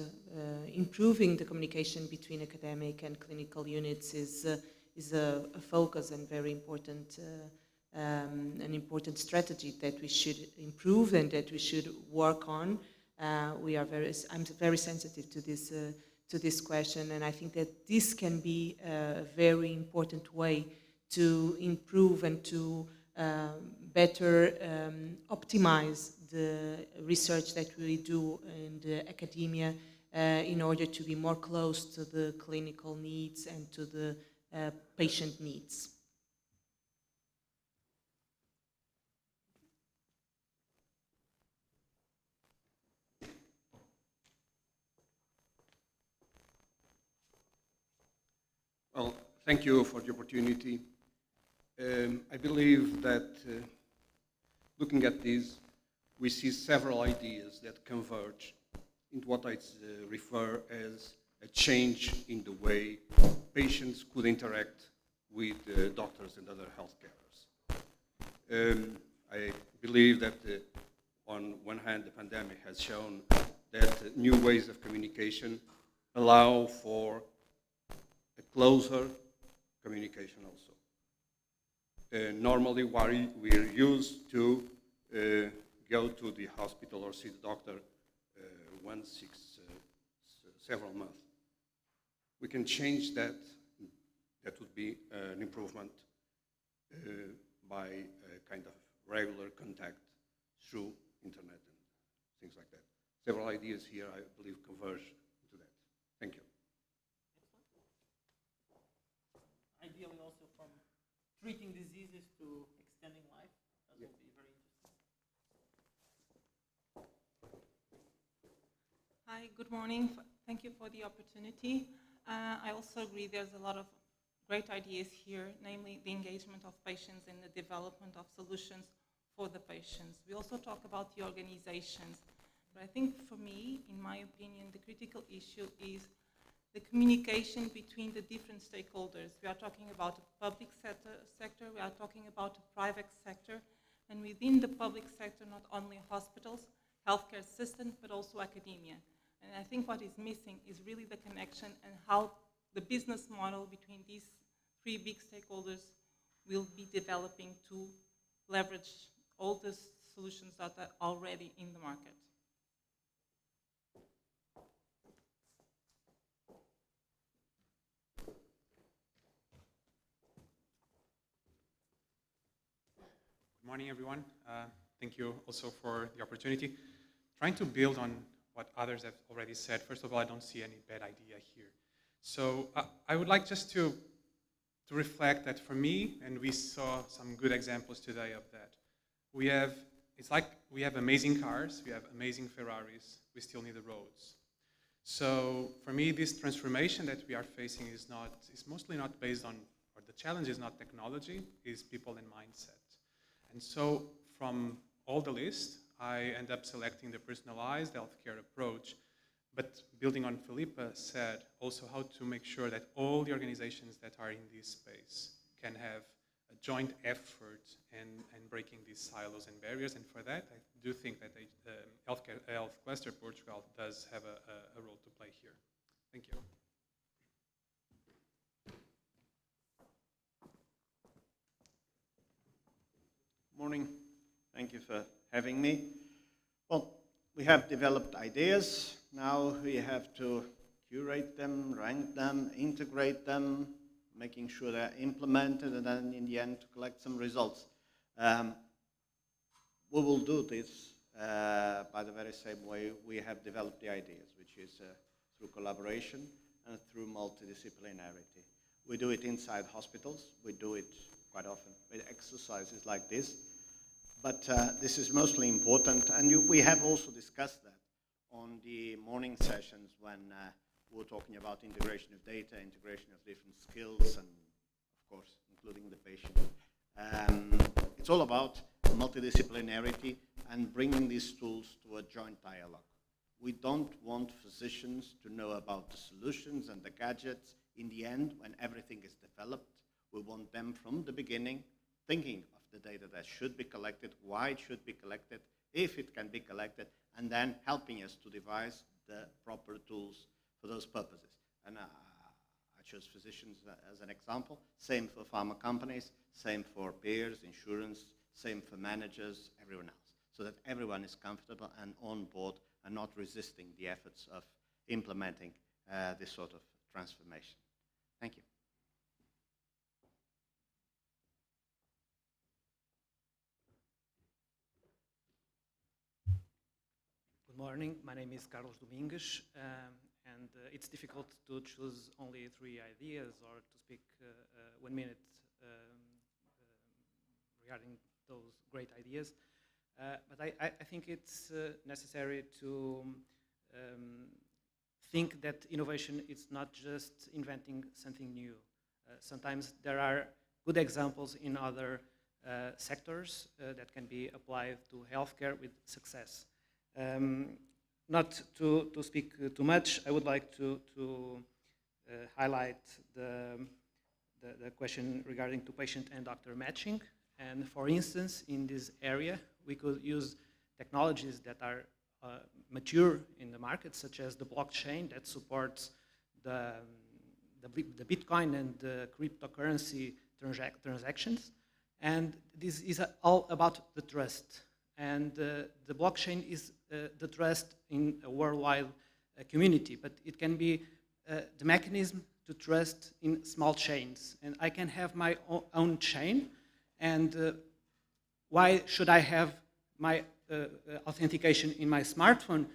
improving the communication between academic and clinical units is a focus and very important, an important strategy that we should improve and that we should work on. I'm very sensitive to this question, and I think that this can be a very important way to improve and to better optimize the research that we do in the academia in order to be more close to the clinical needs and to the patient needs. Well, thank you for the opportunity. I believe that looking at this, we see several ideas that converge into what I refer as a change in the way patients could interact with doctors and other health carers. I believe that on one hand, the pandemic has shown that new ways of communication allow for a closer communication also. Normally, we're used to go to the hospital or see the doctor once several months. We can change that. That would be an improvement by a kind of regular contact through internet and things like that. Several ideas here, I believe, converge to that. Thank you. Ideally also from treating diseases to extending life. That would be very interesting. Hi, good morning. Thank you for the opportunity. I also agree there's a lot of great ideas here, namely the engagement of patients and the development of solutions for the patients. We also talk about the organizations, but I think for me, in my opinion, the critical issue is the communication between the different stakeholders. We are talking about the public sector, we are talking about the private sector, and within the public sector, not only hospitals, healthcare systems, but also academia. And I think what is missing is really the connection and how the business model between these three big stakeholders will be developing to leverage all the solutions that are already in the market. Good morning, everyone. Thank you also for the opportunity. Trying to build on what others have already said. First of all, I don't see any bad idea here. So I would like just to reflect that for me, and we saw some good examples today of that. It's like we have amazing cars, we have amazing Ferraris, we still need the roads. So for me, this transformation that we are facing is mostly not based on, or the challenge is not technology, is people and mindset. And so from all the list, I end up selecting the personalized healthcare approach But building on Felipe said, also how to make sure that all the organizations that are in this space can have a joint effort and breaking these silos and barriers. And for that, I do think that Health Cluster Portugal does have a role to play here. Thank you. Morning. Thank you for having me. Well, we have developed ideas. Now we have to curate them, rank them, integrate them, making sure they're implemented, and then in the end to collect some results. We will do this by the very same way we have developed the ideas, which is through collaboration and through multidisciplinarity. We do it inside hospitals. We do it quite often with exercises like this. But this is mostly important, and we have also discussed that on the morning sessions when we were talking about integration of data, integration of different skills, and of course, including the patient. It's all about multidisciplinarity and bringing these tools to a joint dialogue. We don't want physicians to know about the solutions and the gadgets. In the end, when everything is developed, we want them from the beginning thinking of the data that should be collected, why it should be collected, if it can be collected, and then helping us to devise the proper tools for those purposes. And I chose physicians as an example. Same for pharma companies, same for payers, insurance, same for managers, everyone else, so that everyone is comfortable and on board and not resisting the efforts of implementing this sort of transformation. Thank you. Good morning. My name is Carlos Domingues, and it's difficult to choose only 3 ideas or to speak 1 minute regarding those great ideas. But I think it's necessary to think that innovation is not just inventing something new. Sometimes there are good examples in other sectors that can be applied to healthcare with success. Not to speak too much, I would like to highlight the question regarding to patient and doctor matching. And for instance, in this area, we could use technologies that are mature in the market, such as the blockchain that supports the Bitcoin and the cryptocurrency transactions. And this is all about the trust. And the blockchain is the trust in a worldwide community, but it can be the mechanism to trust in small chains. And I can have my own chain, and why should I have my authentication in my smartphone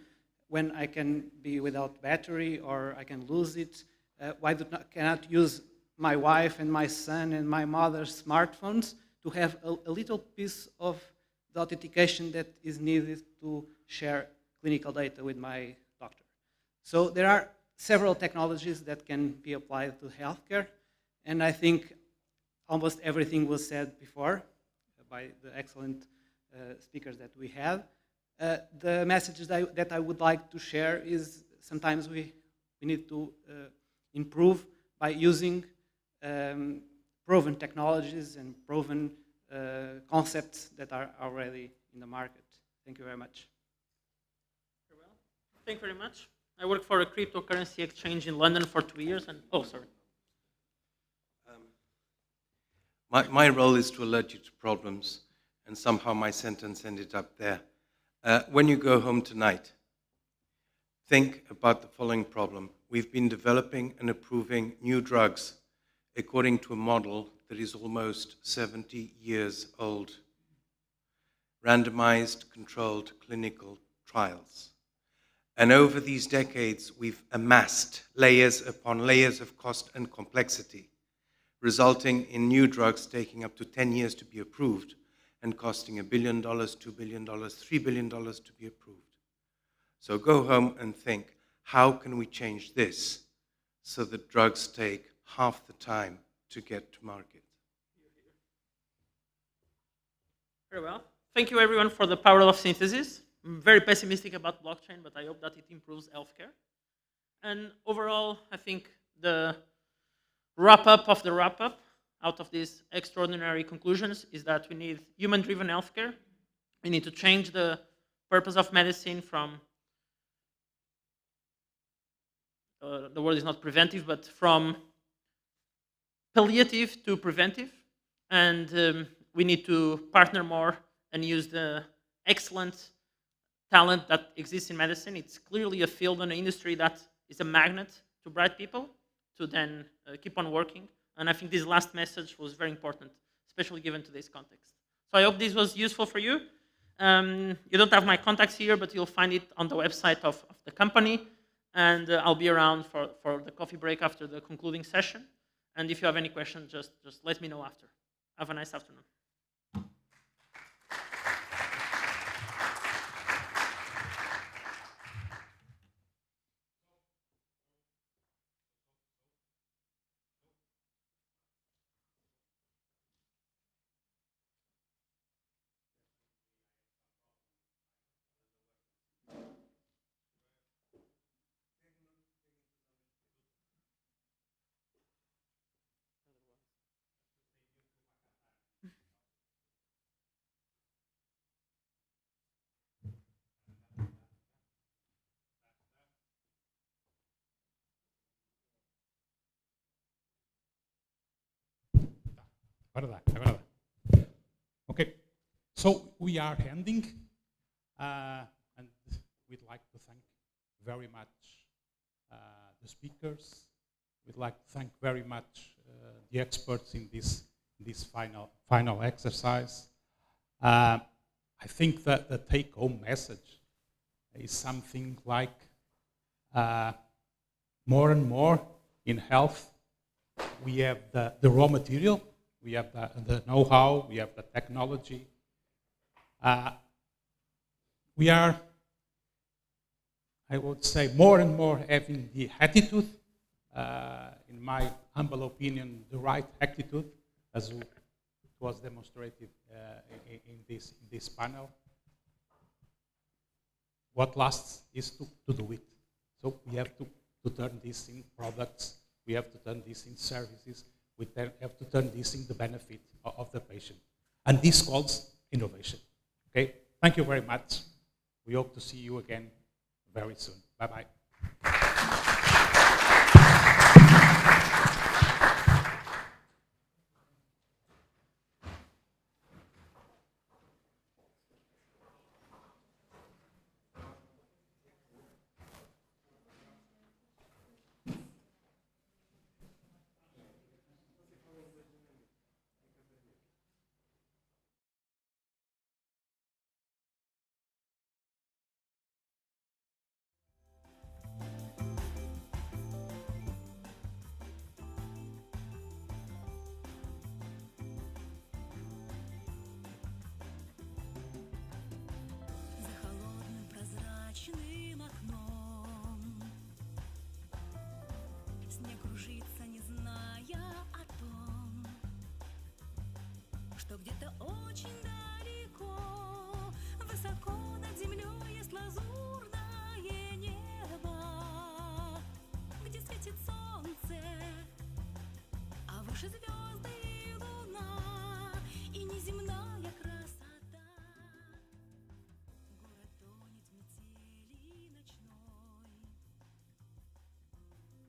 when I can be without battery or I can lose it? Why cannot use my wife and my son and my mother's smartphones to have a little piece of the authentication that is needed to share clinical data with my doctor? So there are several technologies that can be applied to healthcare, and I think almost everything was said before by the excellent speakers that we had. The messages that I would like to share is sometimes we need to improve by using proven technologies and proven concepts that are already in the market. Thank you very much. Very well. Thank you very much. I worked for a cryptocurrency exchange in London for 2 years, and sorry. My role is to alert you to problems, and somehow my sentence ended up there. When you go home tonight, think about the following problem. We've been developing and approving new drugs according to a model that is almost 70 years old. Randomized, controlled clinical trials. And over these decades, we've amassed layers upon layers of cost and complexity, resulting in new drugs taking up to 10 years to be approved and costing $1 billion, $2 billion, $3 billion to be approved. So go home and think, how can we change this so that drugs take half the time to get to market? Very well. Thank you everyone for the power of synthesis. I'm very pessimistic about blockchain, but I hope that it improves healthcare. And overall, I think the wrap-up of the wrap-up out of these extraordinary conclusions is that we need human-driven healthcare. We need to change the purpose of medicine from, the word is not preventive, but from palliative to preventive. And we need to partner more and use the excellent talent that exists in medicine. It's clearly a field and an industry that is a magnet to bright people to then keep on working. And I think this last message was very important, especially given today's context. So I hope this was useful for you. You don't have my contacts here, but you'll find it on the website of the company. And I'll be around for the coffee break after the concluding session. And if you have any questions, just let me know after. Have a nice afternoon. Okay, so we are ending, and we'd like to thank very much the speakers. We'd like to thank very much the experts in this final exercise. I think that the take-home message is something like more and more in health, we have the raw material, we have the know-how, we have the technology. We are, I would say, more and more having the attitude, in my humble opinion, the right attitude, as it was demonstrated in this panel. What lasts is to do it. So we have to turn this in products, we have to turn this in services, we have to turn this in the benefit of the patient. And this calls innovation. Okay? Thank you very much. We hope to see you again very soon. Bye-bye. За холодным прозрачным окном снег кружится, не зная о том, что где-то очень далеко, высоко над землей есть лазурное небо, где светит солнце, а выше звезд